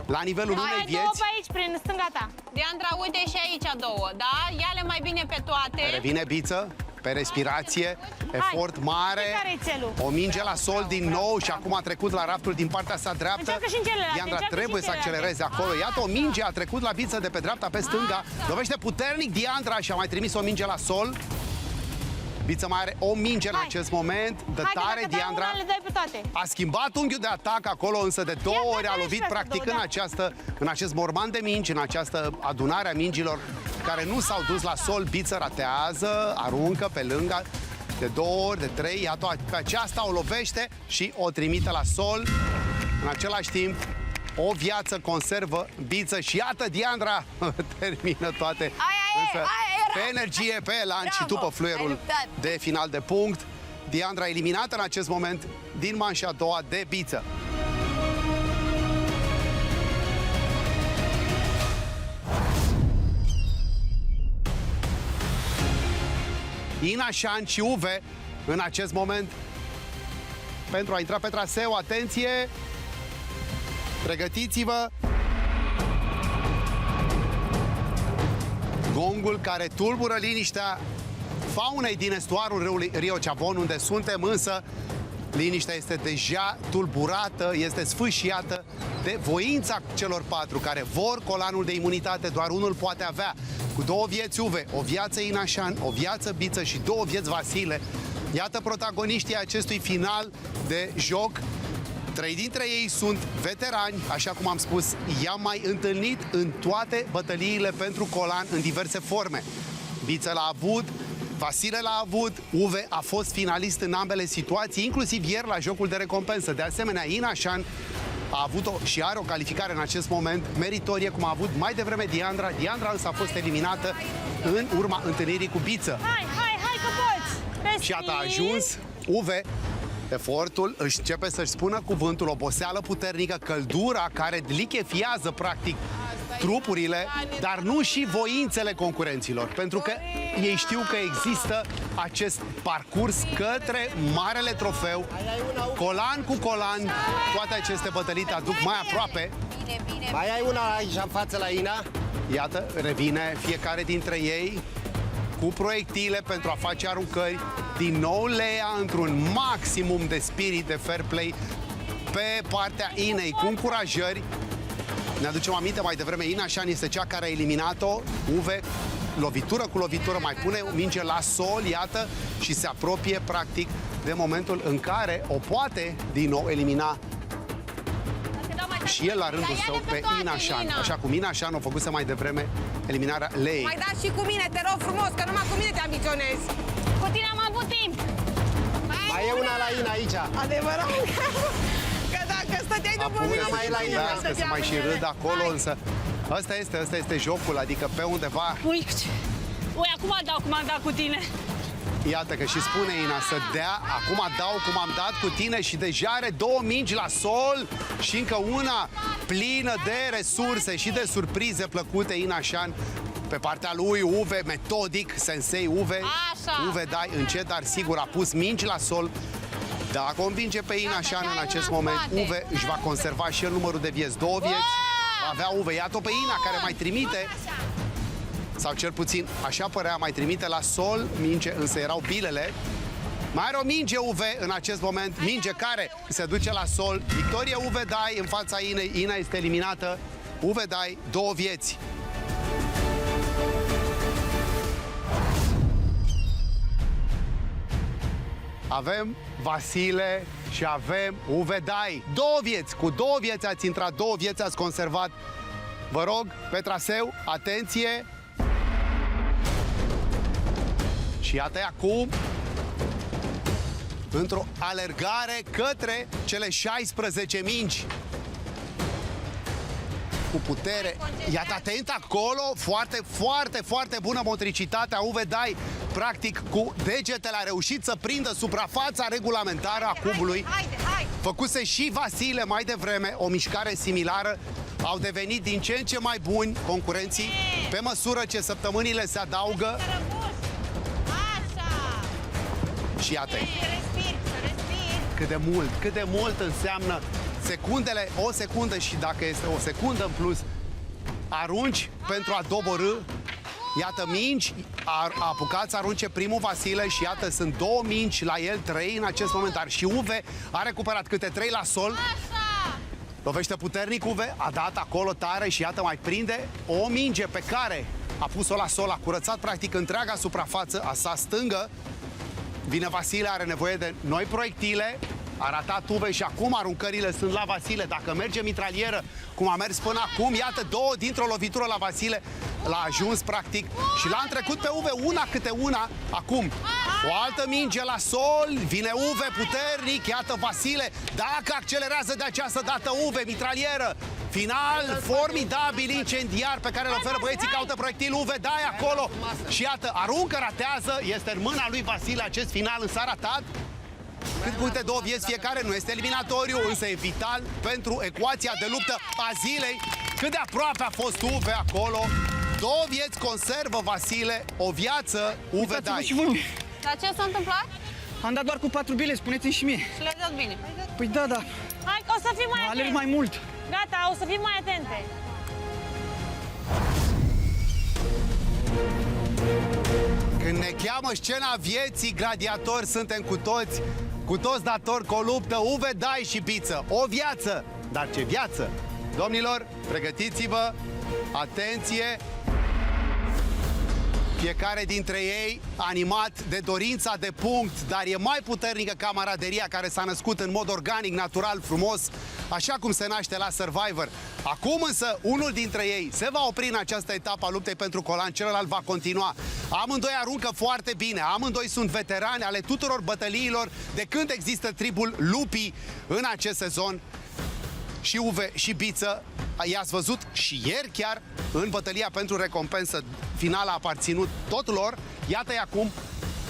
la nivelul unei Hai, două vieți. pe aici, prin stânga ta. Diandra, uite și aici două, da? Ia-le mai bine pe toate. Revine Biță pe respirație, efort mare, Care-i țelul? o minge la sol din nou și acum a trecut la raftul din partea sa dreaptă. Încearcă și în celelalte, Diandra încearcă trebuie și să în celelalte. accelereze acolo. Iată, o minge a trecut la Biță de pe dreapta pe stânga. Lovește puternic Diandra și a mai trimis o minge la sol. Biță mai are o minge în acest moment. Dă Hai, că tare dacă dai Diandra. una, le dai pe toate. A schimbat unghiul de atac acolo, însă de două Ia, ori a dă-le lovit și pe practic două, în acest morman de mingi, în această adunare a mingilor care nu s-au dus la sol. Biță ratează, aruncă pe lângă de două ori, de trei, iată, pe aceasta o lovește și o trimite la sol. În același timp, o viață conservă Biță și iată Diandra termină toate. Însă, pe energie, pe elan și după fluierul de final de punct, Diandra eliminată în acest moment din manșa a doua de Biță. Ina, Șan și Uve în acest moment pentru a intra pe traseu. Atenție! Pregătiți-vă! Gongul care tulbură liniștea faunei din estuarul râului Rio Chavon, unde suntem, însă liniștea este deja tulburată, este sfâșiată de voința celor patru care vor colanul de imunitate. Doar unul poate avea. Cu două vieți Uve, o viață Inașan, o viață Biță și două vieți Vasile. Iată protagoniștii acestui final de joc. Trei dintre ei sunt veterani, așa cum am spus, i-am mai întâlnit în toate bătăliile pentru colan în diverse forme. Biță l-a avut, Vasile l-a avut, Uve a fost finalist în ambele situații, inclusiv ieri la jocul de recompensă. De asemenea, Inașan a avut și are o calificare în acest moment meritorie, cum a avut mai devreme Diandra. Diandra însă a fost eliminată în urma întâlnirii cu Biță. Hai că poți! Și iată a ajuns Uve. Efortul își începe să-și spună cuvântul, oboseală puternică, căldura care lichefiază practic trupurile, dar nu și voințele concurenților, pentru că ei știu că există acest parcurs către marele trofeu, colan cu colan, toate aceste bătălii te aduc mai aproape. Mai ai una aici în față la Ina? Iată, revine fiecare dintre ei cu proiectile pentru a face aruncări. Din nou Lea într-un maximum de spirit de fair play pe partea Inei, cu încurajări. Ne aducem aminte mai devreme, Ina Șan este cea care a eliminat-o. Uve, lovitură cu lovitură, mai pune o minge la sol, iată, și se apropie practic de momentul în care o poate din nou elimina și el la rândul său pe Ina Șan. Așa cum Ina Șan o făcuse mai devreme eliminarea Lei. Mai dați și cu mine, te rog frumos, că numai cu mine te ambiționezi. Cu tine am avut timp! Mai e una la Ina aici. Adevărat că dacă stăteai după Apucă mine... să mai la și Ina. vorbească, să mai și râd acolo, însă ăsta este jocul, adică pe undeva, Ui, acum dau cum am dat cu tine. iată că și spune Ina să dea, acum dau cum am dat cu tine și deja are două mingi la sol și încă una plină de resurse și de surprize plăcute. Ina Șan pe partea lui, Uve metodic, sensei Uve. Așa. Uve, dai încet, dar sigur a pus mingi la sol. Dacă o învinge pe Ina Șan în acest moment, Uve își va conserva și el numărul de vieți, două vieți. Va avea Uve, iată pe Ina care mai trimite, sau cel puțin așa părea, mai trimite la sol, minge, însă erau bilele. Mai are o minge Uve în acest moment, minge care se duce la sol. Victorie Uve Dai în fața Inei, Ina este eliminată. Uve Dai, două vieți. Avem Vasile și avem Uve Dai. Două vieți, cu două vieți ați intrat, două vieți ați conservat. Vă rog, pe traseu, atenție! Și iată acum, într-o alergare către cele 16 mingi. Cu putere. Iată, atent acolo, foarte, foarte, foarte bună motricitatea Uve Dai. Practic, cu degetele a reușit să prindă suprafața regulamentară a cubului. Făcuse și Vasile mai devreme o mișcare similară. Au devenit din ce în ce mai buni concurenții pe măsură ce săptămânile se adaugă. Și iată Respir, respir. cât de mult înseamnă secundele, o secundă și dacă este o secundă în plus, arunci pentru a doborî. Iată mingi, a apucat să arunce primul Vasile și iată, sunt 2 mingi la el, 3 în acest moment, dar și Uve a recuperat câte 3 la sol. Așa. Lovește puternic Uve, a dat acolo tare și iată mai prinde o minge pe care a pus-o la sol, a curățat practic întreaga suprafață a sa stângă. Vine Vasile, are nevoie de noi proiectile, a ratat Uve și acum aruncările sunt la Vasile. Dacă merge mitralieră, cum a mers până acum, iată 2 dintr-o lovitură la Vasile, l-a ajuns practic și l-a întrecut pe Uve una câte una. Acum, o altă minge la sol, vine Uve puternic, iată Vasile, dacă accelerează de această dată Uve, mitralieră. Final formidabil, incendiar pe care îl oferă băieții, caută proiectil Uve, dai acolo și iată, aruncă, ratează, este în mâna lui Vasile acest final, însă a ratat. Cât puncte, 2 vieți fiecare, nu este eliminatoriu, însă e vital pentru ecuația de luptă a zilei. Cât de aproape a fost Uve acolo. 2 vieți conservă Vasile, o viață Uve dai. Și voi. Dar ce s-a întâmplat? Am dat doar cu 4 bile, spuneți-mi și mie. Și le-ai dat bine. Păi da, da, Hai că o să fim mai alerg atenți. mai mult. Gata, o să fim mai atente. Când ne cheamă scena vieții, gladiatori suntem cu toți datori cu o luptă, Uve, dai și Biță. O viață, dar ce viață! Domnilor, pregătiți-vă, atenție! Fiecare dintre ei animat de dorința de punct, dar e mai puternică camaraderia care s-a născut în mod organic, natural, frumos, așa cum se naște la Survivor. Acum însă, unul dintre ei se va opri în această etapă a luptei pentru colan, celălalt va continua. Amândoi aruncă foarte bine, amândoi sunt veterani ale tuturor bătăliilor de când există tribul lupii în acest sezon. Și Uve și Biță, i-ați văzut și ieri chiar în bătălia pentru recompensă. Finala a aparținut tot lor. Iată-i acum,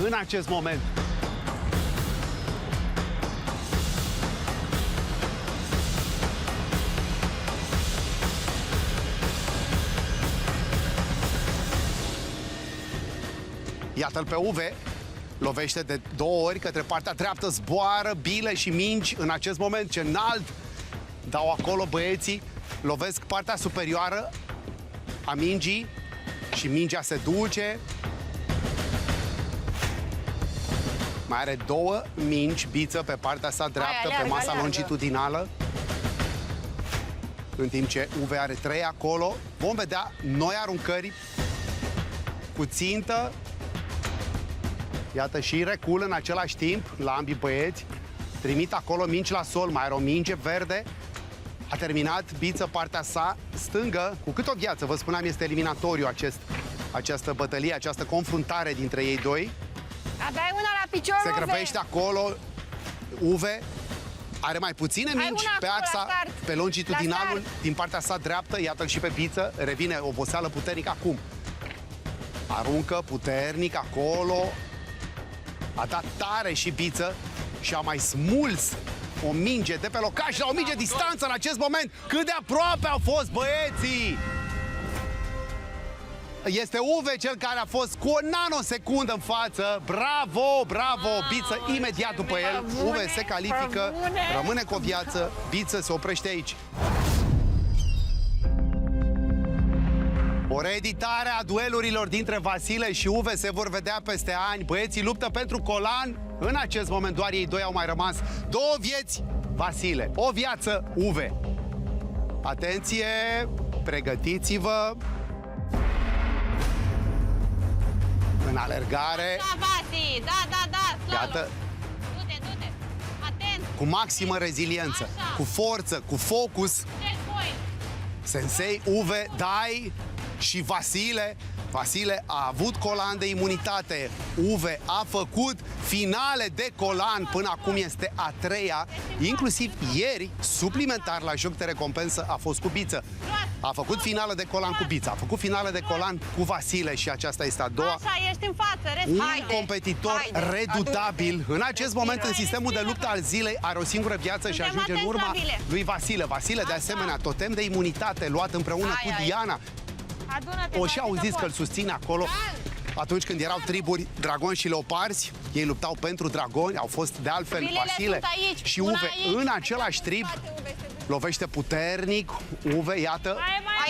în acest moment. Iată-l pe Uve, lovește de 2 ori către partea dreaptă, zboară bile și mingi în acest moment. Ce înalt dau acolo băieții, lovesc partea superioară a mingii și mingea se duce. Mai are 2 mingi, Biță, pe partea sa dreaptă, pe masa longitudinală. În timp ce Uve are 3 acolo. Vom vedea noi aruncări cu țintă. Iată și recul în același timp la ambii băieți. Trimit acolo mingi la sol, mai are o minge verde. A terminat Biță partea sa stângă. Cu cât o viață, vă spuneam, este eliminatoriu această bătălie, această confruntare dintre ei doi. Aveai una la picior, Se Uve. grăbește acolo. Uve are mai puține Ai mingi una pe acolo, axa, la start. pe longitudinalul La start. din partea sa dreaptă. Iată-l și pe Biță. Revine oboseală puternică acum. Aruncă puternic acolo. A dat tare și Biță și a mai smuls o minge de pe locaș la o minge distanță în acest moment. Cât de aproape au fost băieții! Este Uve cel care a fost cu o nanosecundă în față. Bravo, bravo! Biță imediat după el. Uve se califică, rămâne cu o viață. Biță se oprește aici. O reeditare a duelurilor dintre Vasile și Uve se vor vedea peste ani. Băieții luptă pentru colan. În acest moment doar ei doi au mai rămas. 2 vieți, Vasile. O viață, Uve. Atenție, pregătiți-vă. În alergare. Da, Vasi, da, slalom. Iată, Du-te, du-te. Atent, cu maximă reziliență, cu forță, cu focus. checkpoint. Sensei, Uve, dai și Vasile. Vasile a avut colan de imunitate. Uve a făcut finale de colan. Până acum este a 3-a. Inclusiv ieri, suplimentar la joc de recompensă, a fost cu Biță. A făcut finală de colan cu Biță. A făcut finală de colan cu Vasile și aceasta este a 2-a. Așa, ești în față, rest. Un competitor redutabil. În acest moment, în sistemul de luptă al zilei, are o singură viață și Suntem ajunge în atenți, urma Stabile. lui Vasile. Vasile, de asemenea, totem de imunitate luat împreună cu Diana. Adună-te, O și Vasi, auziți că îl poți. susține acolo. atunci când erau triburi dragoni și leoparzi, ei luptau pentru dragoni, au fost de altfel Bilele Vasile sunt aici, și una Uve aici. în același trib. Lovește puternic, Uve, iată,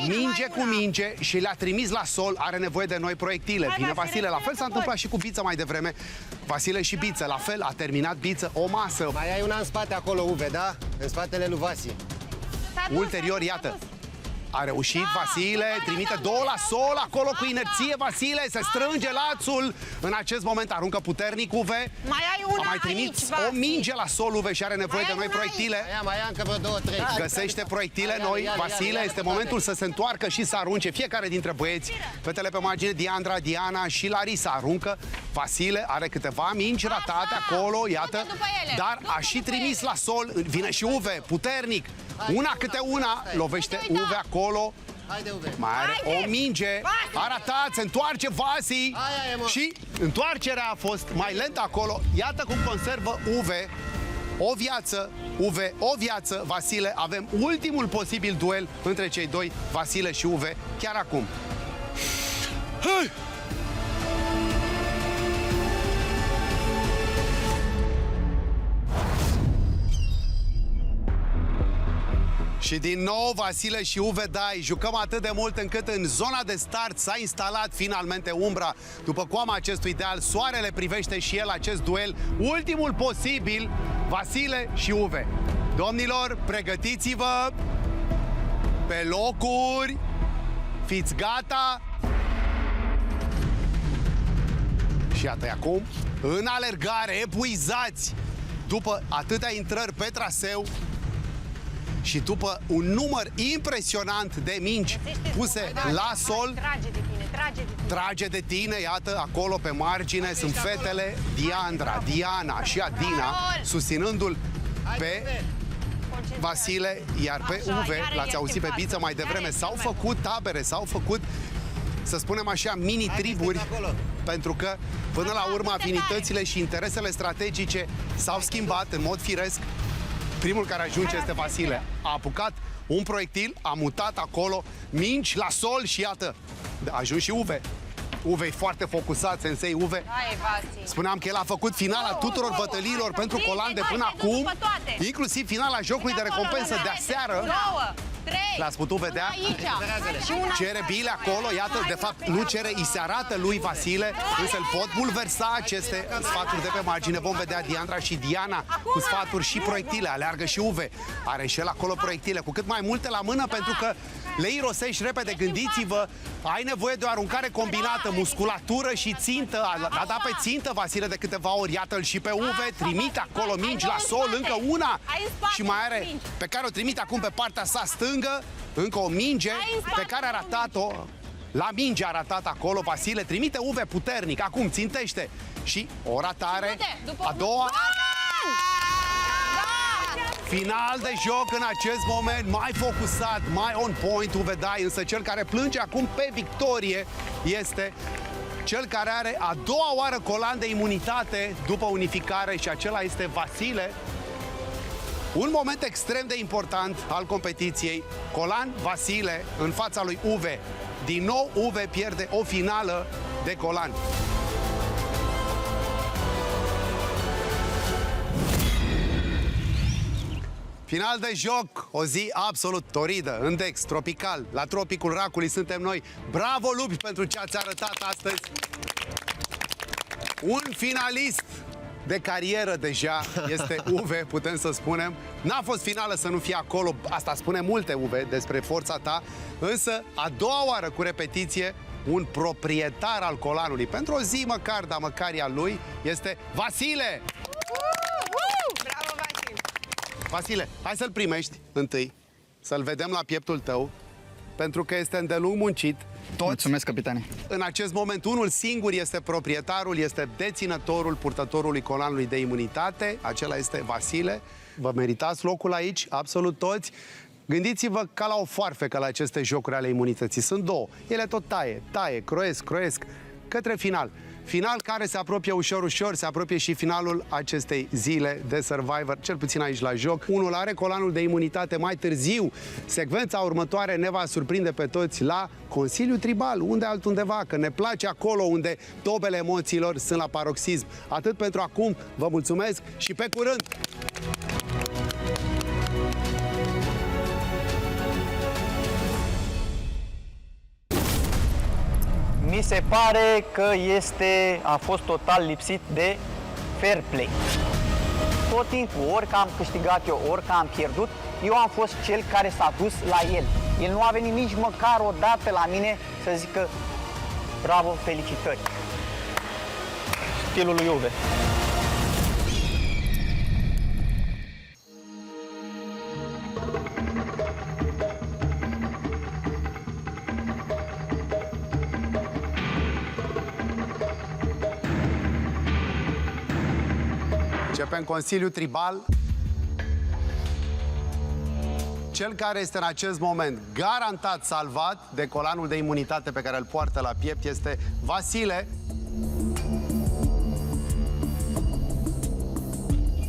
minge cu minge și le-a trimis la sol, are nevoie de noi proiectile. Vine Vasile, la fel s-a întâmplat și cu Biță mai devreme. Vasile și Biță, la fel, a terminat Biță, o masă. Mai ai una în spate acolo, Uve, da? În spatele lui Vasi. Ulterior, iată, a reușit Vasile, trimite 2 la sol, acolo cu inerție Vasile, se strânge lațul. În acest moment aruncă puternic Uve. Mai ai una A mai trimis aici, Vasi. o minge la sol Uve și are nevoie de noi proiectile. Mai ia încă vreo 2-3. Găsește proiectile noi, Vasile, este momentul să se întoarcă și să arunce fiecare dintre băieți. Fetele pe margine, Diandra, Diana și Larisa aruncă. Vasile are câteva mingi ratate acolo, iată, dar a și trimis la sol. Vine și Uve, puternic. Una câte una, lovește Uve acolo. Haide, Uve. Mai are o minge, a ratat, se întoarce Vasi Aia e, mă. și întoarcerea a fost mai lentă acolo. Iată cum conservă Uve o viață, Uve o viață, Vasile. Avem ultimul posibil duel între cei doi, Vasile și Uve, chiar acum. Hai! Și din nou Vasile și Uve, dai, jucăm atât de mult încât în zona de start s-a instalat finalmente umbra. După coama acestui deal, soarele privește și el acest duel. Ultimul posibil, Vasile și Uve. Domnilor, pregătiți-vă pe locuri, fiți gata. Și iată acum, în alergare, epuizați, după atâtea intrări pe traseu, și după un număr impresionant de mingi puse la sol, trage de tine, iată, acolo pe margine sunt fetele Diandra, Diana și Adina, susținându-l pe Vasile, iar pe Uve, l-ați auzit pe Biță mai devreme, s-au făcut tabere, s-au făcut, să spunem așa, mini-triburi, pentru că, până la urmă, afinitățile și interesele strategice s-au schimbat în mod firesc. Primul care ajunge este Vasile. A apucat un proiectil, a mutat acolo, mingi la sol și iată, a ajuns și Uve. Uve e foarte focusat, sensei Uve. Spuneam că el a făcut finala tuturor bătăliilor pentru Colan de până acum, inclusiv finala jocului de recompensă de aseară. L-ați putut vedea? Cere bile acolo, iată, de fapt nu cere, îi se arată lui Vasile, însă îl pot bulversa aceste sfaturi de pe margine. Vom vedea Diandra și Diana cu sfaturi și proiectile, aleargă și Uve. Are și el acolo proiectile, cu cât mai multe la mână, pentru că le irosești repede. Gândiți-vă, ai nevoie de o aruncare combinată, musculatură și țintă. A dat pe țintă Vasile de câteva ori, iată-l și pe Uve, trimite acolo mingi la sol, încă una și mai are, pe care o trimite acum pe partea sa stângă, încă o minge pe care a ratat-o. La minge a ratat acolo Vasile, trimite Uve puternic, acum țintește și o ratare, a doua. Final de joc în acest moment, mai focusat, mai on point Uve, dai, însă cel care plânge acum pe victorie este cel care are a doua oară Colan de imunitate după unificare și acela este Vasile. Un moment extrem de important al competiției, Colan Vasile în fața lui Uve. Din nou Uve pierde o finală de Colan. Final de joc, o zi absolut toridă, în Dex, tropical, la tropicul Racului suntem noi. Bravo, lupi, pentru ce ați arătat astăzi. Un finalist de carieră deja este Uve, putem să spunem. N-a fost finală să nu fie acolo, asta spune multe, Uve, despre forța ta, însă a doua oară cu repetiție, un proprietar al Colanului, pentru o zi măcar, dar măcar e al lui, este Vasile! Bravo, Vasi! Vasile, hai să-l primești întâi, să-l vedem la pieptul tău, pentru că este îndelung muncit. Toți, Mulțumesc, capitane. în acest moment, unul singur este proprietarul, este deținătorul purtătorului Colanului de imunitate, acela este Vasile. Vă meritați locul aici, absolut toți. Gândiți-vă ca la o foarfecă la aceste jocuri ale imunității. Sunt două. Ele tot taie, croiesc, către final. Final care se apropie ușor, ușor, se apropie și finalul acestei zile de Survivor, cel puțin aici la joc. Unul are colanul de imunitate mai târziu. Secvența următoare ne va surprinde pe toți la Consiliul Tribal, unde altundeva, că ne place acolo unde tobele emoțiilor sunt la paroxism. Atât pentru acum, vă mulțumesc și pe curând! Mi se pare că a fost total lipsit de fair play. Tot timpul, ori că am câștigat eu, ori că am pierdut, eu am fost cel care s-a dus la el. El nu a venit nici măcar o dată la mine să zică bravo, felicitări. Stilul lui Uve. Începem Consiliul Tribal. Cel care este în acest moment garantat salvat de colanul de imunitate pe care îl poartă la piept este Vasile.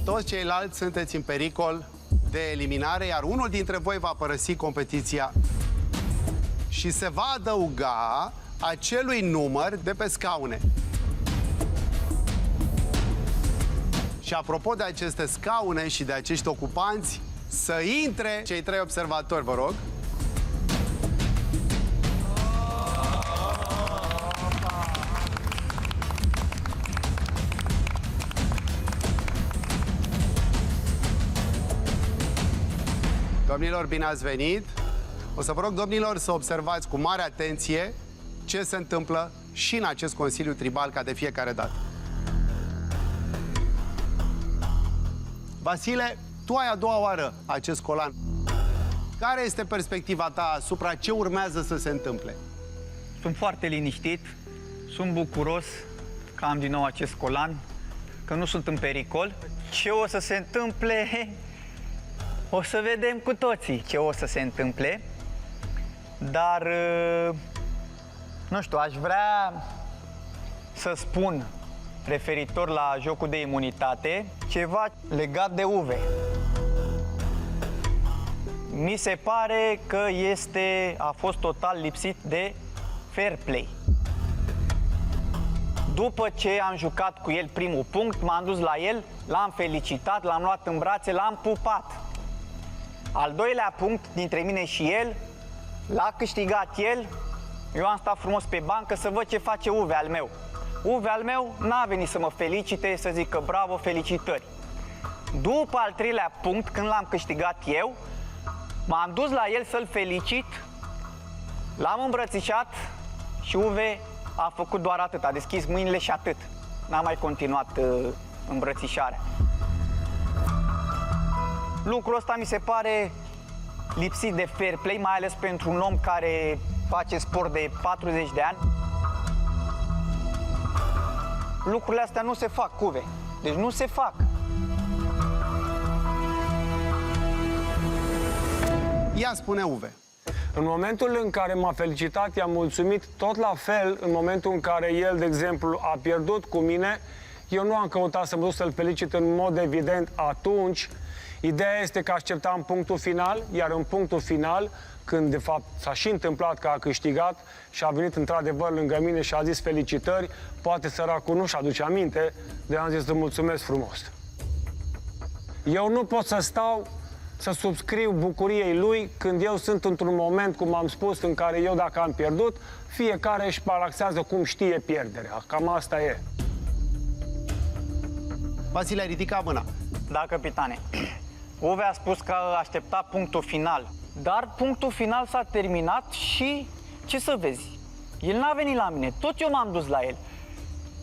Toți ceilalți sunteți în pericol de eliminare, iar unul dintre voi va părăsi competiția și se va adăuga acelui număr de pe scaune. Și apropo de aceste scaune și de acești ocupanți, să intre cei 3 observatori, vă rog. Domnilor, bine ați venit. O să vă rog, domnilor, să observați cu mare atenție ce se întâmplă și în acest Consiliu Tribal, ca de fiecare dată. Vasile, tu ai a doua oară acest colan. Care este perspectiva ta asupra ce urmează să se întâmple? Sunt foarte liniștit, sunt bucuros că am din nou acest colan, că nu sunt în pericol. Ce o să se întâmple? O să vedem cu toții ce o să se întâmple. Dar, nu știu, aș vrea să spun referitor la jocul de imunitate ceva legat de Uve. Mi se pare că a fost total lipsit de fair play. După ce am jucat cu el primul punct, m-am dus la el, l-am felicitat, l-am luat în brațe, l-am pupat. Al doilea punct dintre mine și el, l-a câștigat el, eu am stat frumos pe bancă să văd ce face Uve al meu. Uve al meu n-a venit să mă felicite, să zică bravo, felicitări. După al treilea punct, când l-am câștigat eu, m-am dus la el să-l felicit, l-am îmbrățișat și Uve a făcut doar atât, a deschis mâinile și atât. N-a mai continuat îmbrățișarea. Lucrul ăsta mi se pare lipsit de fair play, mai ales pentru un om care face sport de 40 de ani. Lucrurile astea nu se fac, Uve. Deci nu se fac. Ia spune Uve. În momentul în care m-a felicitat, i-am mulțumit, tot la fel, în momentul în care el, de exemplu, a pierdut cu mine, eu nu am căutat să mă duc să-l felicit în mod evident atunci. Ideea este că așteptam punctul final, iar în punctul final, când de fapt s-a și întâmplat că a câștigat și a venit într-adevăr lângă mine și a zis felicitări, poate săracul nu-și aduce aminte, de am zis să mulțumesc frumos. Eu nu pot să stau să subscriu bucuriei lui când eu sunt într-un moment, cum am spus, în care eu dacă am pierdut, fiecare își balaxează cum știe pierderea. Cam asta e. Vasile, ai ridicat mâna. Da, capitane. Uve a spus că aștepta punctul final. Dar punctul final s-a terminat și, ce să vezi, el n-a venit la mine, tot eu m-am dus la el.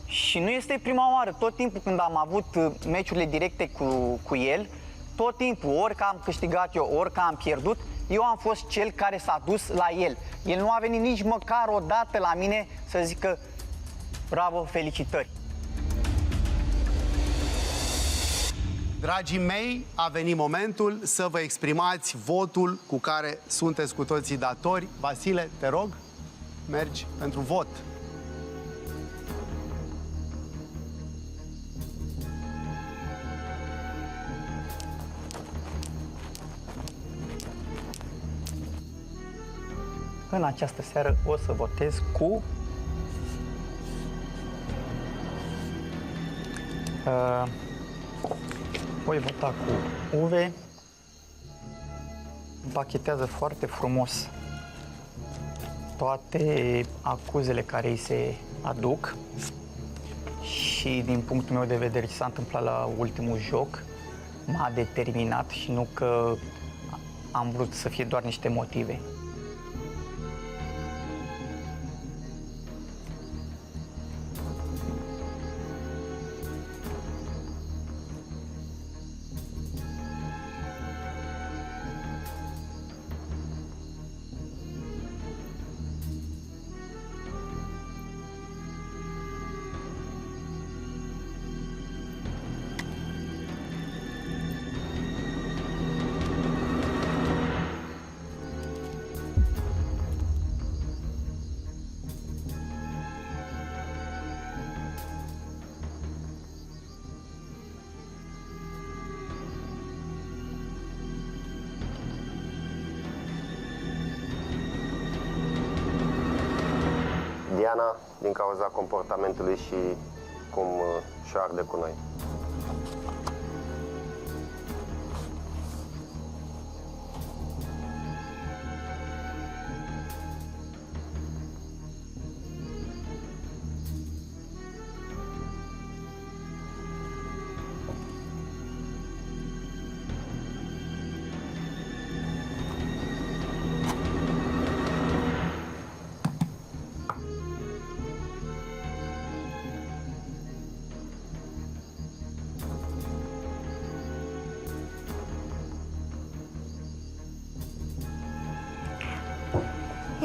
Și nu este prima oară, tot timpul când am avut meciurile directe cu el, tot timpul, ori că am câștigat eu, ori că am pierdut, eu am fost cel care s-a dus la el. El nu a venit nici măcar o dată la mine să zică bravo, felicitări. Dragii mei, a venit momentul să vă exprimați votul cu care sunteți cu toții datori. Vasile, te rog, mergi pentru vot. în această seară o să votez cu voi vota cu Uve. Împachetează foarte frumos toate acuzele care îi se aduc și din punctul meu de vedere ce s-a întâmplat la ultimul joc m-a determinat și nu că am vrut să fie doar niște motive. Diana, din cauza comportamentului și cum și-o arde cu noi.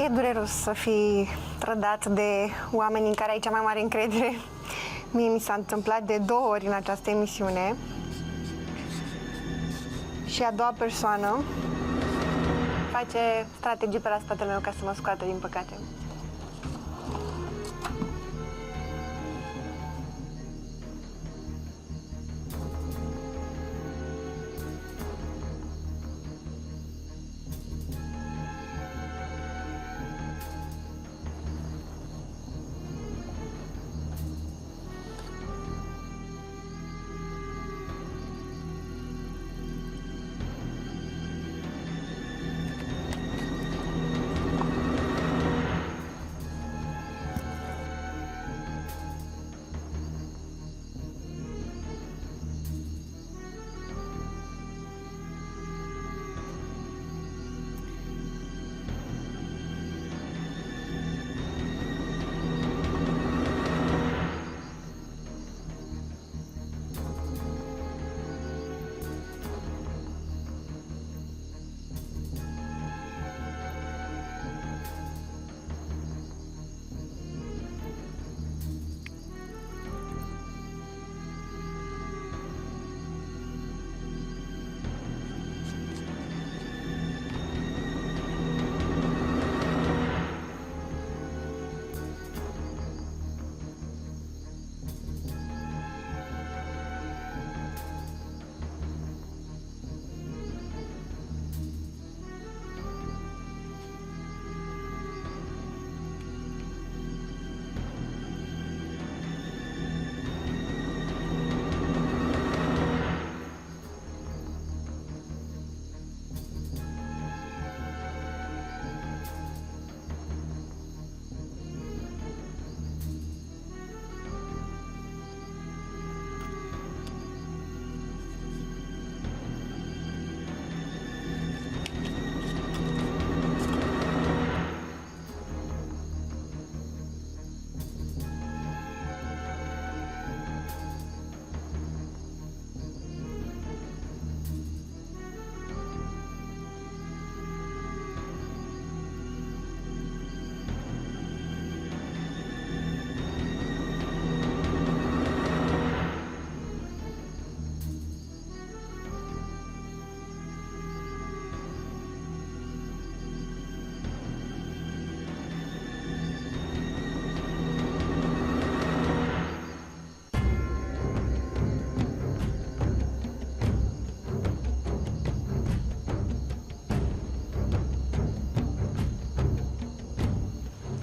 E dureros să fii trădat de oameni în care ai cea mai mare încredere. Mie mi s-a întâmplat de 2 ori în această emisiune. Și a doua persoană face strategii pe la spatele meu ca să mă scoată, din păcate.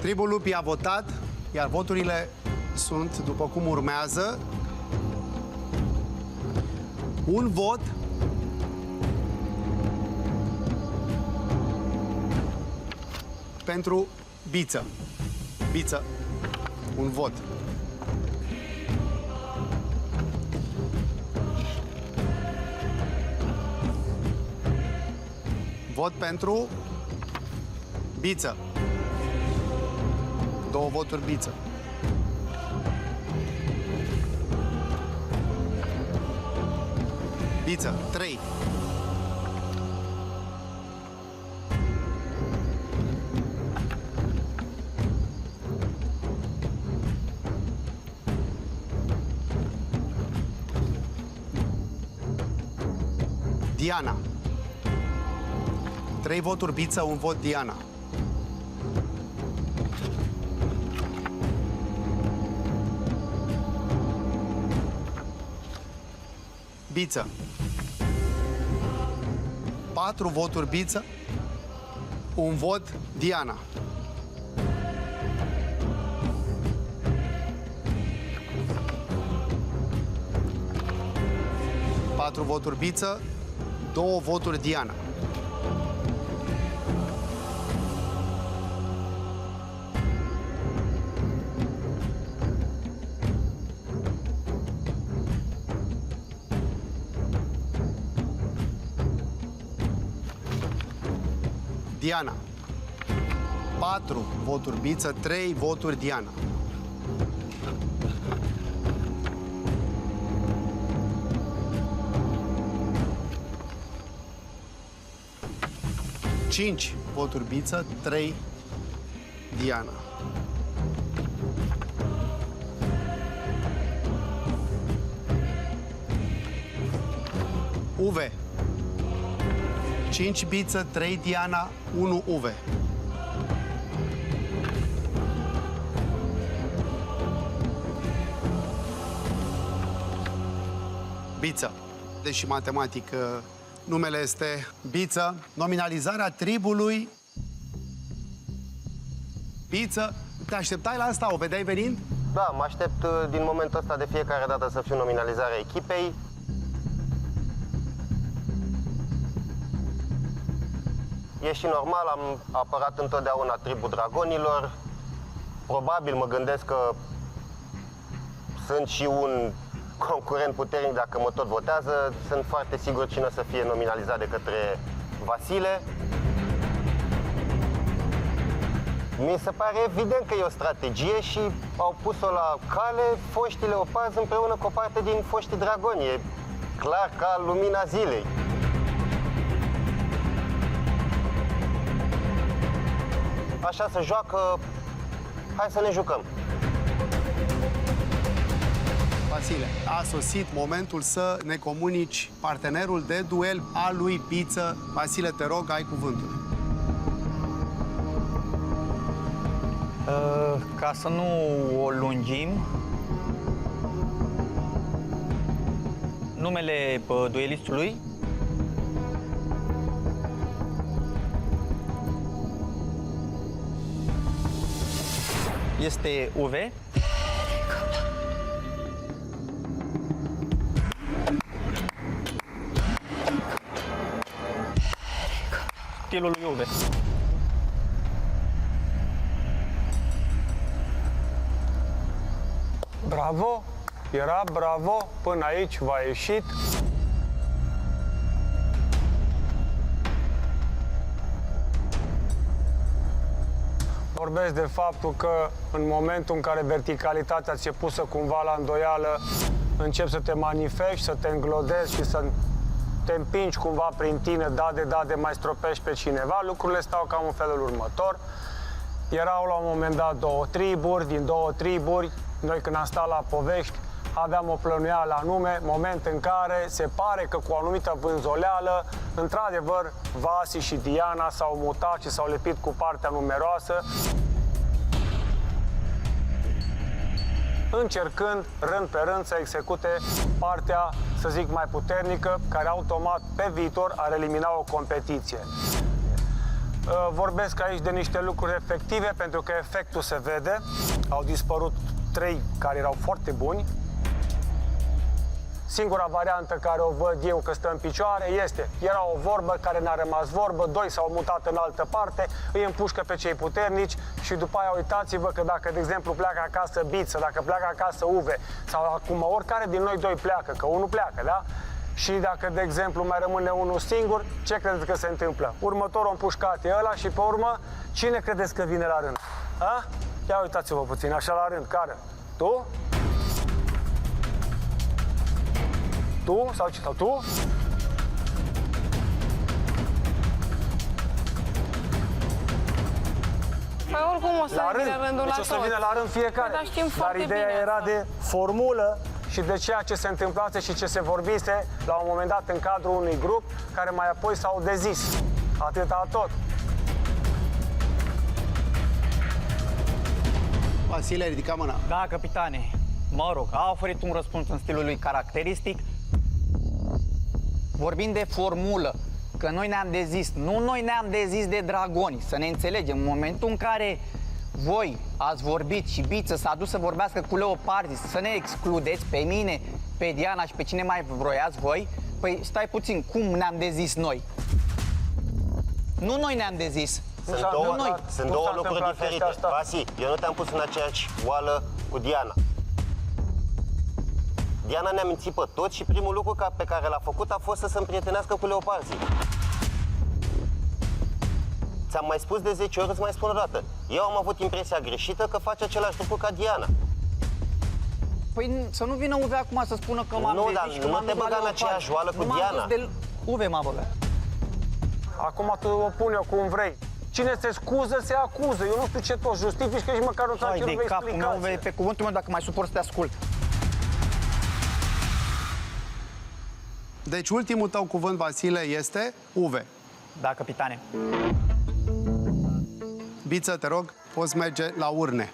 Tribul Lupii a votat, iar voturile sunt după cum urmează. Un vot pentru Biță. Biță, un vot. Vot pentru Biță. 2 voturi Biță. Biță, 3. Diana. 3 voturi Biță, 1 vot Diana. Biță. 4 voturi Biță, 1 vot Diana. Patru voturi Biță, 2 voturi Diana. Diana. 4 voturi Biță, 3 voturi Diana. Cinci voturi Biță, 3 Diana. Uve. 5 Biță, 3 Diana, 1 Uve. Biță. Deși matematic numele este Biță. Nominalizarea tribului Biță. Te așteptai la asta? O vedeai venind? Da, mă aștept din momentul ăsta de fiecare dată să fiu nominalizarea echipei. E și normal, am apărat întotdeauna tribul dragonilor. Probabil mă gândesc că sunt și un concurent puternic dacă mă tot votează. Sunt foarte sigur cine o să fie nominalizat de către Vasile. Mi se pare evident că e o strategie și au pus-o la cale foștii leoparzi împreună cu o parte din foștii dragoni. E clar ca lumina zilei. Așa se joacă, hai să ne jucăm. Vasile, a sosit momentul să ne comunici partenerul de duel al lui Biță. Vasile, te rog, ai cuvântul. Ca să nu o lungim, numele duelistului este Uve. Stilul lui Uve. Bravo! Era bravo, până aici v-a ieșit. Vorbesc de faptul că în momentul în care verticalitatea ți-e pusă cumva la îndoială, începi să te manifesti, să te înglodezi și să te împingi cumva prin tine, de mai stropești pe cineva, lucrurile stau cam în felul următor. Erau la un moment dat 2 triburi, din 2 triburi, noi când am stat la povești, aveam o plănuială anume, moment în care se pare că cu o anumită vânzoleală, într-adevăr, Vasi și Diana s-au mutat și s-au lepit cu partea numeroasă, încercând rând pe rând să execute partea, să zic, mai puternică, care automat pe viitor ar elimina o competiție. Vorbesc aici de niște lucruri efective, pentru că efectul se vede. Au dispărut 3 care erau foarte buni. Singura variantă care o văd eu că stă în picioare este, era o vorbă care n-a rămas vorbă, 2 s-au mutat în altă parte, îi împușcă pe cei puternici și după aia uitați-vă că dacă, de exemplu, pleacă acasă Biță, dacă pleacă acasă Uve, sau acum oricare din noi 2 pleacă, că unul pleacă, da? Și dacă, de exemplu, mai rămâne unul singur, ce credeți că se întâmplă? Următorul împușcat e ăla și pe urmă, cine credeți că vine la rând? A? Ia uitați-vă puțin, așa la rând, care? Tu? Tu? Sau ce? Sau tu? Păi oricum o să vină rândul deci la o să toți. vină la rând fiecare. Dar știm Dar foarte ideea bine era asta. de formulă și de ceea ce se întâmplase și ce se vorbise la un moment dat în cadrul unui grup, care mai apoi s-au dezis. Atâta tot. Vasile, ridica mâna. Da, capitane. Mă rog, a oferit un răspuns în stilul lui caracteristic. Vorbind de formulă, că noi ne-am dezis, nu noi ne-am dezis de dragoni, să ne înțelegem. În momentul în care voi ați vorbit și Biță s-a dus să vorbească cu Leopardi, să ne excludeți pe mine, pe Diana și pe cine mai vroiați voi, păi stai puțin, cum ne-am dezis noi? Nu noi ne-am dezis. Sunt două lucruri diferite. Vasi, eu nu te-am pus în aceeași oală cu Diana. Diana ne-a mințit pe toți și primul lucru pe care l-a făcut a fost să se împrietenească cu leoparzii. Ți-am mai spus de 10 ori, îți mai spun o dată. Eu am avut impresia greșită că face același lucru ca Diana. Păi să nu vină Uve acum să spună că m-am dezis și că m-am dus la nu te băga în Leopardi. aceeași oală cu Nu Diana. m-am dus de Uve m-a băgat. Acum tu o pune eu cum vrei. Cine se scuză, se acuză. Eu nu știu ce tot justifici, că nici măcar nu ți-am Hai cerut de capul meu, explicație. Uve, pe cuvântul meu, dacă mai suport să te ascult. Deci ultimul tău cuvânt, Vasile, este Uve. Da, capitane. Biță, te rog, poți merge la urne.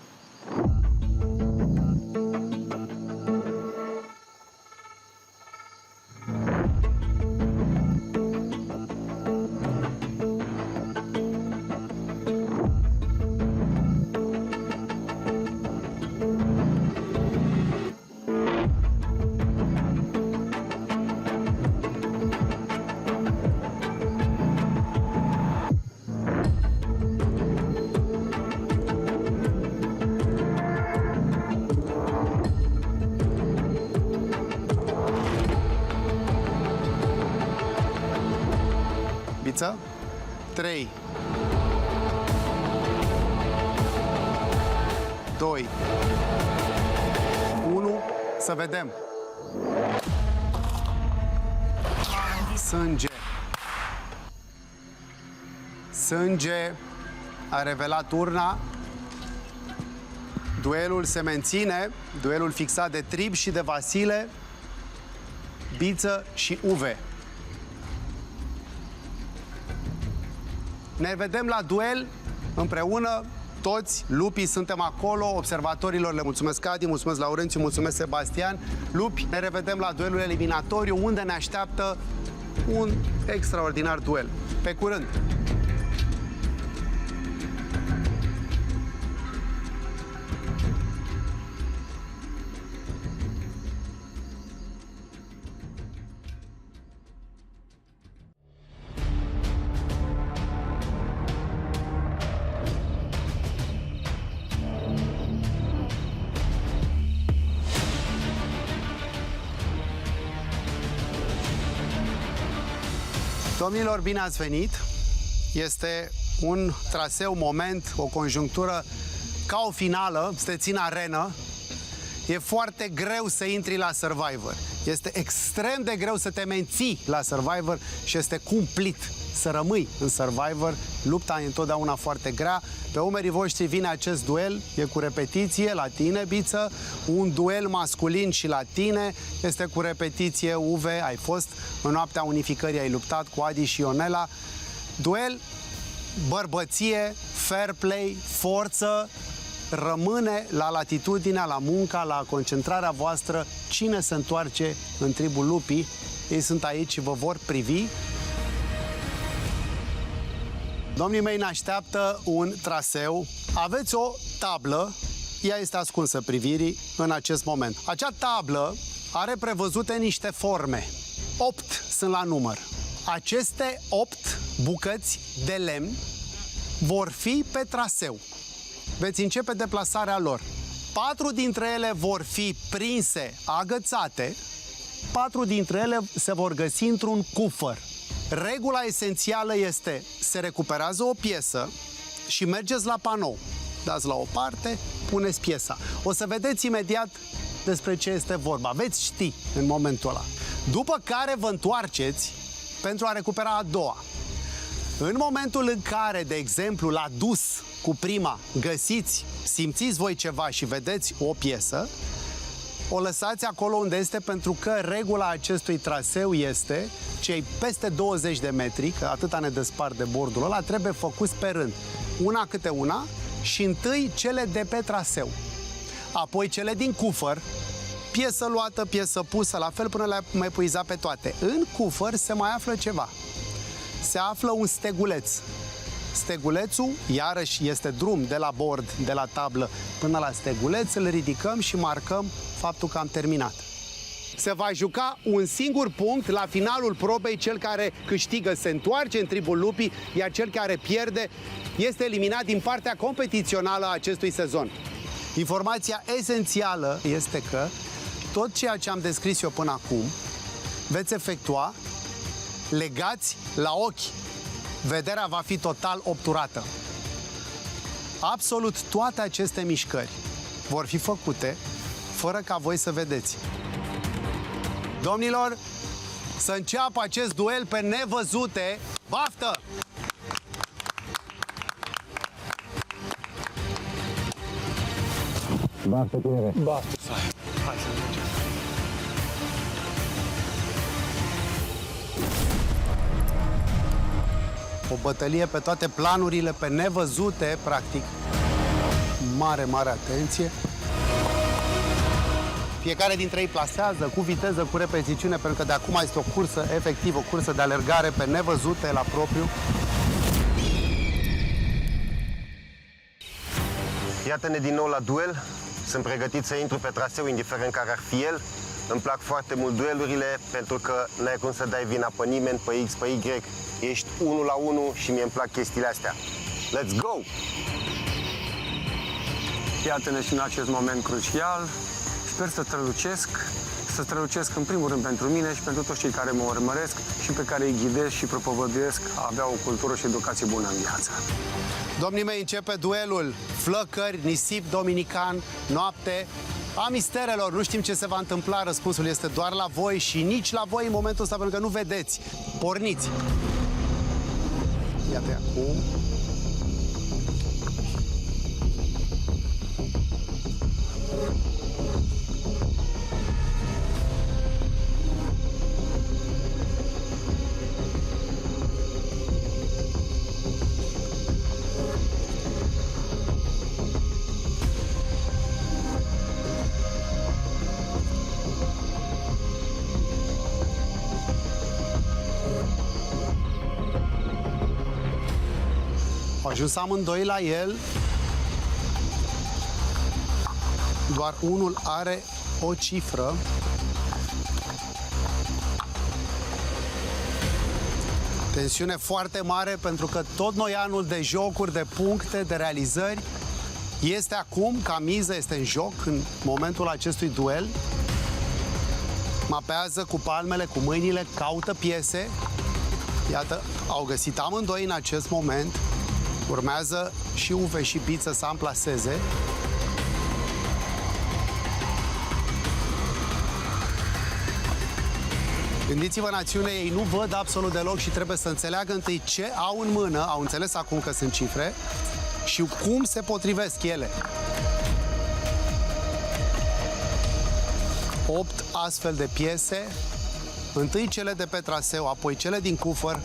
Biță. 3, 2, 1, să vedem. Sânge. Sânge a revelat urna. Duelul se menține, duelul fixat de Trib și de Vasile, Biță și Uve. Ne vedem la duel împreună, toți, lupii, suntem acolo, observatorilor le mulțumesc Adi, mulțumesc Laurențiu, mulțumesc Sebastian. Lupi, ne revedem la duelul eliminatoriu, unde ne așteaptă un extraordinar duel. Pe curând! Domnilor, bine ați venit! Este un traseu, moment, o conjunctură ca o finală, sunteți în arenă. E foarte greu să intri la Survivor. Este extrem de greu să te menții la Survivor și este cumplit să rămâi în Survivor. Lupta e întotdeauna foarte grea. Pe umerii voștri vine acest duel, e cu repetiție, la tine, Biță. Un duel masculin și la tine este cu repetiție, Uve, ai fost în noaptea unificării, ai luptat cu Adi și Ionela. Duel, bărbăție, fair play, forță, rămâne la latitudinea, la munca, la concentrarea voastră. Cine se întoarce în tribul lupii? Ei sunt aici și vă vor privi. Domnii mei, ne așteaptă un traseu. Aveți o tablă, ea este ascunsă privirii în acest moment. Acea tablă are prevăzute niște forme. 8 sunt la număr. Aceste 8 bucăți de lemn vor fi pe traseu. Veți începe deplasarea lor. 4 dintre ele vor fi prinse, agățate. 4 dintre ele se vor găsi într-un cufăr. Regula esențială este, se recuperează o piesă și mergeți la panou. Dați la o parte, puneți piesa. O să vedeți imediat despre ce este vorba. Veți ști în momentul ăla. După care vă întoarceți pentru a recupera a doua. În momentul în care, de exemplu, la dus cu prima găsiți, simțiți voi ceva și vedeți o piesă, o lăsați acolo unde este, pentru că regula acestui traseu este cei peste 20 de metri, că atâta ne despart de bordul ăla, trebuie făcuți pe rând. Una câte una și întâi cele de pe traseu. Apoi cele din cufăr, piesă luată, piesă pusă, la fel până le-am mai epuizat pe toate. În cufăr se mai află ceva. Se află un steguleț. Stegulețul, iarăși, este drum de la bord, de la tablă până la steguleț, îl ridicăm și marcăm faptul că am terminat. Se va juca un singur punct la finalul probei. Cel care câștigă se întoarce în tribul lupii, iar cel care pierde este eliminat din partea competițională a acestui sezon. Informația esențială este că tot ceea ce am descris eu până acum veți efectua legați la ochi. Vederea va fi total obturată. Absolut toate aceste mișcări vor fi făcute fără ca voi să vedeți. Domnilor, să înceapă acest duel pe nevăzute. Baftă! Baftă, tinere! Baftă! Hai să mergem. O bătălie pe toate planurile, pe nevăzute, practic. Mare, mare atenție. Fiecare dintre ei plasează cu viteză, cu repetițiune, pentru că de acum este o cursă, efectiv, o cursă de alergare pe nevăzute la propriu. Iată-ne din nou la duel. Sunt pregătit să intru pe traseu, indiferent care ar fi el. Îmi plac foarte mult duelurile, pentru că n-ai cum să dai vina pe nimeni, pe X, pe Y. Ești 1 la 1 și mie îmi plac chestiile astea. Let's go! Iată-ne și în acest moment crucial. Sper să strălucesc în primul rând pentru mine și pentru toți cei care mă urmăresc și pe care îi ghidez și propovăduiesc a avea o cultură și educație bună în viață. Domnii mei, începe duelul. Flăcări, nisip dominican, noapte, a misterelor. Nu știm ce se va întâmpla, răspunsul este doar la voi și nici la voi în momentul ăsta, pentru că nu vedeți. Porniți! Iată acum. Au ajuns amândoi la el. Doar unul are o cifră. Tensiune foarte mare, pentru că tot noianul de jocuri, de puncte, de realizări este acum, ca miză, este în joc în momentul acestui duel. Mapează cu palmele, cu mâinile, caută piese. Iată, au găsit amândoi în acest moment. Urmează și Uve și Pizza să amplaseze. Gândiți-vă, națiune, ei nu văd absolut deloc și trebuie să înțeleagă întâi ce au în mână, au înțeles acum că sunt cifre, și cum se potrivesc ele. 8 astfel de piese, întâi cele de pe traseu, apoi cele din cufăr.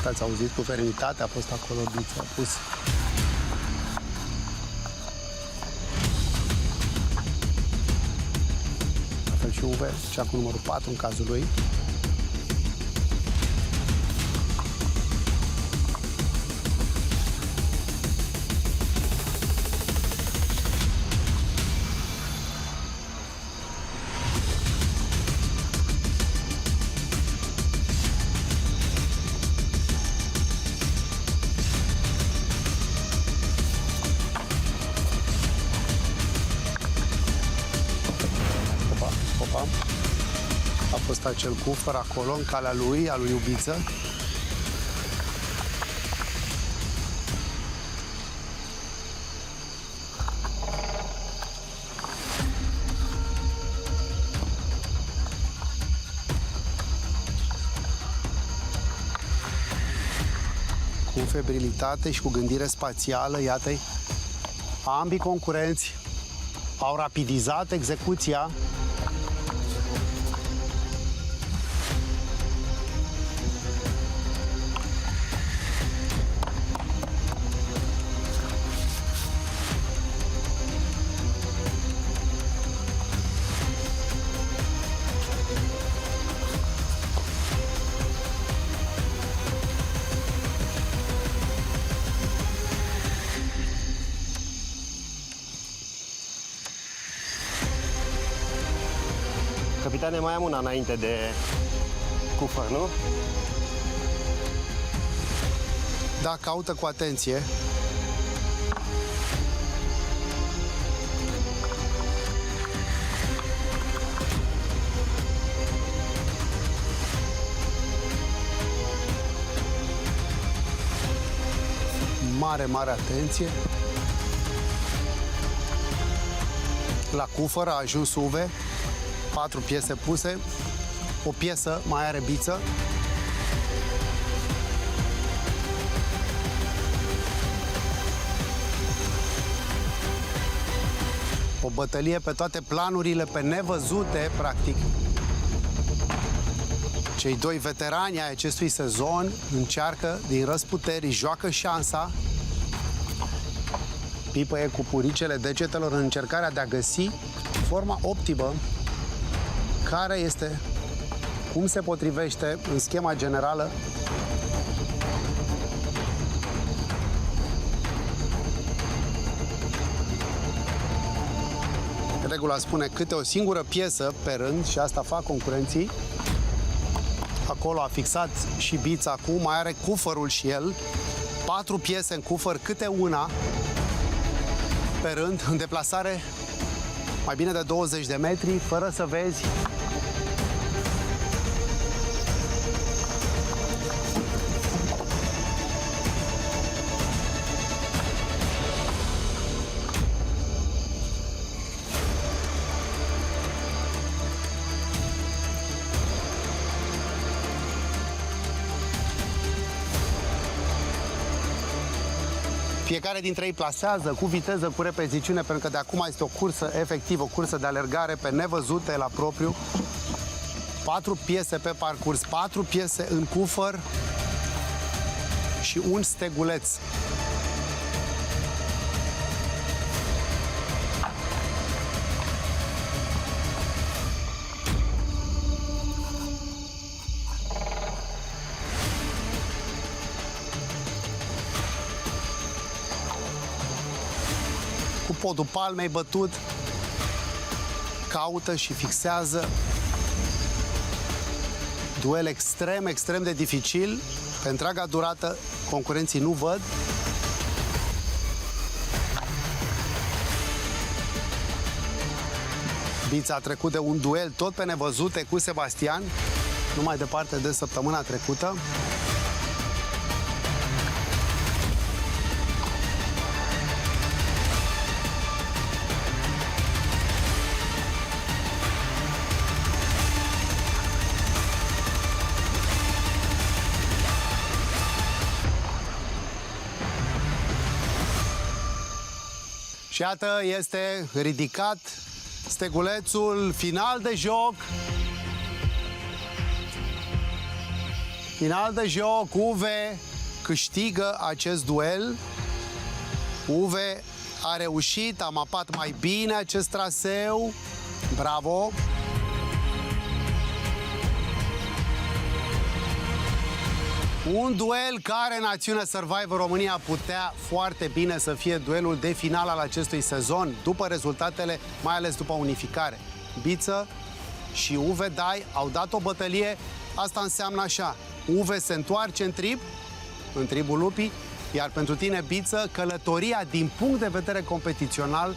Iată, ați auzit cu fermitate, a fost acolo Biță, a pus. La fel și Uve, cea cu numărul 4 în cazul lui. Opa. A fost acel cufăr acolo, în calea lui, a lui Iubiță. Cu febrilitate și cu gândire spațială, iată-i, ambii concurenți au rapidizat execuția. Capitane, mai am una înainte de cufăr, nu? Da, caută cu atenție. Mare atenție. La cufăr a ajuns Uve. 4 piese puse. O piesă mai are Biță. O bătălie pe toate planurile, pe nevăzute, practic. Cei doi veterani ai acestui sezon încearcă din răzputeri, joacă șansa. Pipăie cu puricele degetelor în încercarea de a găsi forma optimă care este, cum se potrivește în schema generală regula spune câte o singură piesă pe rând și asta fac concurenții. Acolo a fixat și Bița acum, mai are cufărul și el. 4 piese în cufăr, câte una pe rând, în deplasare mai bine de 20 de metri, fără să vezi. Fiecare dintre ei plasează cu viteză, cu repeziciune, pentru că de acum este o cursă efectivă, o cursă de alergare pe nevăzute la propriu. 4 piese pe parcurs, 4 piese în cufăr și un steguleț. Cu podul palmei bătut, caută și fixează. Duel extrem de dificil. Pe întreaga durată, concurenții nu văd. Bița a trecut de un duel tot pe nevăzute cu Sebastian, nu mai departe de săptămâna trecută. Și iată, este ridicat stegulețul, final de joc. Final de joc, Uve câștigă acest duel. Uve a reușit, a mapat mai bine acest traseu. Bravo! Un duel care în Națiunea Survivor România putea foarte bine să fie duelul de final al acestui sezon, după rezultatele, mai ales după unificare. Biță și Uve Dai au dat o bătălie, asta înseamnă așa: Uve se întoarce în tribul lupii, iar pentru tine, Biță, călătoria din punct de vedere competițional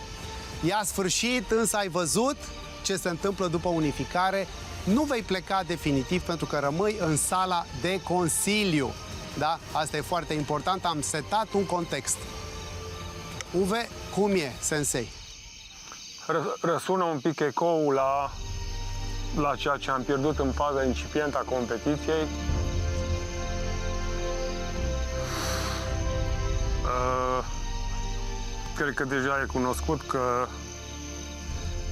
i-a sfârșit, însă ai văzut ce se întâmplă după unificare. Nu vei pleca definitiv pentru că rămâi în sala de consiliu. Da? Asta e foarte important, am setat un context. Uve, cum e, sensei? Răsună un pic ecoul la ceea ce am pierdut în faza incipientă a competiției. Cred că deja e cunoscut că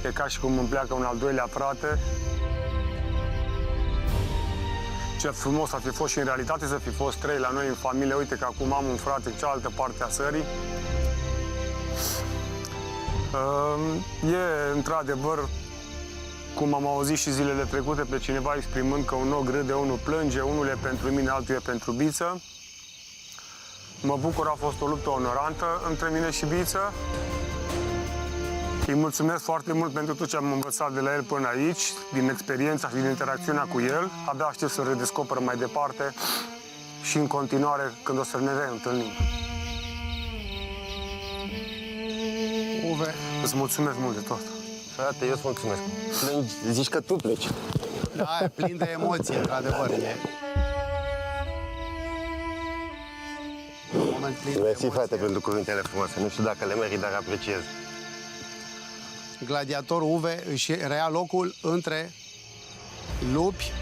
e ca și cum îmi pleacă un al doilea frate. Ce frumos ar fi fost și în realitate să fi fost 3 la noi în familie. Uite că acum am un frate în cealaltă parte a țării. E într-adevăr, cum am auzit și zilele trecute pe cineva exprimând că un og râde, unul plânge, unul e pentru mine, altul e pentru Biță. Mă bucur, a fost o luptă onorantă între mine și Biță. Îi mulțumesc foarte mult pentru tot ce am învățat de la el până aici, din experiența și din interacțiunea cu el. Abia aștept să redescoper mai departe și în continuare când o să ne reîntâlnim. Uve, îți mulțumesc mult de tot. Frate, eu îți mulțumesc. Plângi, zici că tu pleci. Da, e plin de emoții, într-adevăr. Mersi, frate, pentru cuvintele frumoase. Nu știu dacă le merit, dar apreciez. Gladiatorul Uve își reia locul între lupi.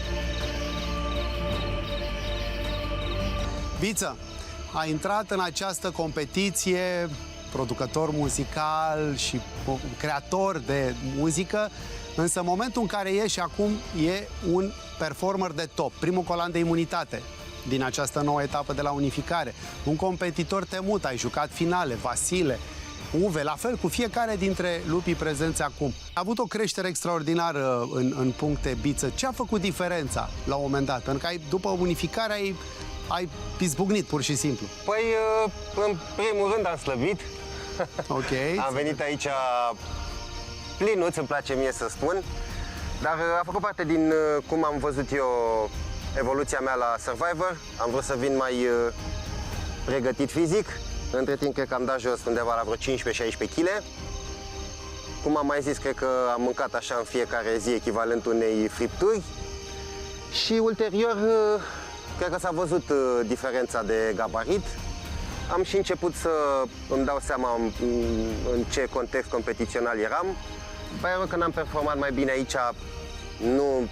Biță, a intrat în această competiție producător muzical și creator de muzică, însă în momentul în care e și acum e un performer de top, primul colan de imunitate din această nouă etapă de la unificare, un competitor temut, ai jucat finale, Vasile, Uve, la fel cu fiecare dintre lupii prezenți acum. A avut o creștere extraordinară în puncte, Biță. Ce a făcut diferența la un moment dat? Pentru că după unificare ai izbucnit pur și simplu. Păi, în primul rând am slăbit. Ok. Am venit aici plinuț, îmi place mie să spun, dar a făcut parte din cum am văzut eu evoluția mea la Survivor. Am vrut să vin mai pregătit fizic. Între timp, cred că am dat jos undeva la vreo 15-16 kg. Cum am mai zis, cred că am mâncat așa în fiecare zi echivalentul unei fripturi. Și ulterior, cred că s-a văzut diferența de gabarit. Am și început să îmi dau seama în ce context competițional eram. După aia, când am performat mai bine aici,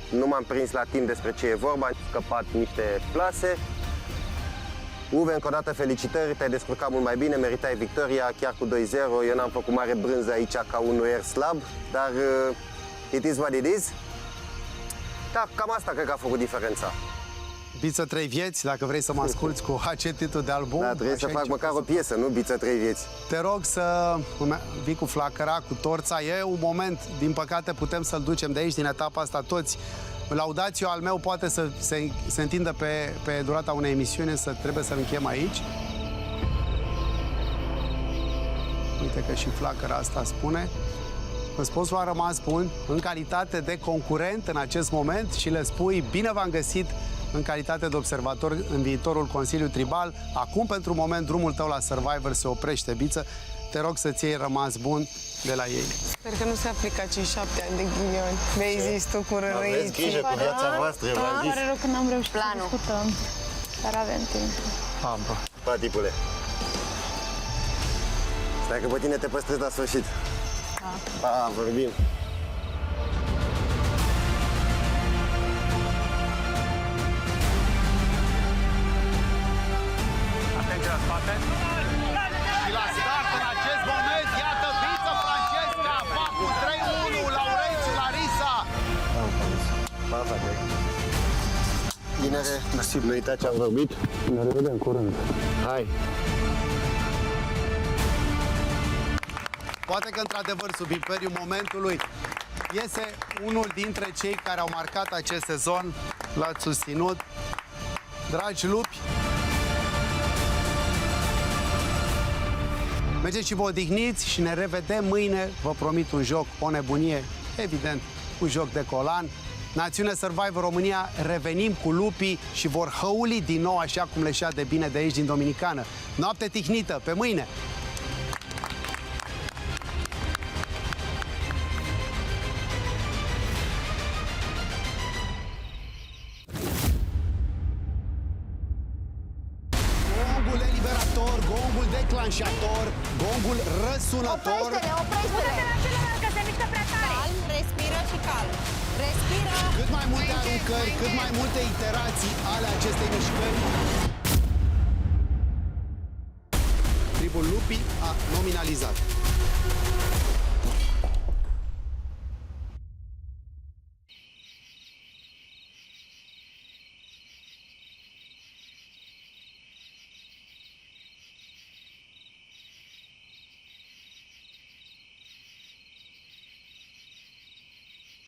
nu m-am prins la timp despre ce e vorba, am scăpat niște plase. Uve, încă o dată felicitări, te-ai descurcat mult mai bine, meritai victoria, chiar cu 2-0. Eu n-am făcut mare brânză aici ca un aer slab, dar it is what it is. Da, cam asta cred că a făcut diferența. Biță 3 vieți, dacă vrei să mă asculți cu acest titlu de album. Da, trebuie să fac măcar o piesă, nu Biță 3 vieți. Te rog să vii cu flacăra, cu torța. E un moment, din păcate putem să-l ducem de aici, din etapa asta, toți. Laudațiul al meu poate să se întindă pe durata unei emisiuni, să trebuie să-l închem aici. Uite că și flacăra asta spune. Îți poți lua rămas bun în calitate de concurent în acest moment și le spui bine v-am găsit în calitate de observator în viitorul Consiliu Tribal. Acum, pentru moment, drumul tău la Survivor se oprește, Biță. Te rog să-ți iei rămas bun de la ei. Sper că nu se aplică cei 7 ani de ghinion. Mi-ai zis tu cu rărăiții. Aveți grijă cu viața voastră, v-am zis. Pare rău că n-am reușit să discutăm, dar avem timp. Pa, tipule. Stai că pe tine te păstrezi la sfârșit. Pa, vorbim. Atenție la spate. Și la start, în acest moment, iată Biță Francesca, fac cu 3-1, Laurențiu, Larisa. Pa, frate. revenire. Nu uita ce am vorbit. Ne revedem curând. Hai! Poate că, într-adevăr, sub imperiul momentului, iese unul dintre cei care au marcat acest sezon, l-ați susținut. Dragi lupi, mergeți și vă odihniți și ne revedem mâine. Vă promit un joc, o nebunie, evident, un joc de colan. Națiune Survivor România, revenim cu lupii și vor hăuli din nou așa cum le șea de bine de aici din Dominicană. Noapte tihnită, pe mâine! Gongul eliberator, gongul declanșator, gongul răsunător. Spune-te la celălalt că se mișcă prea tare. Calm, respiră și calm. Respiră. Cât mai multe aruncări, cât mai multe iterații ale acestei mișcări. Tribul Lupii a nominalizat.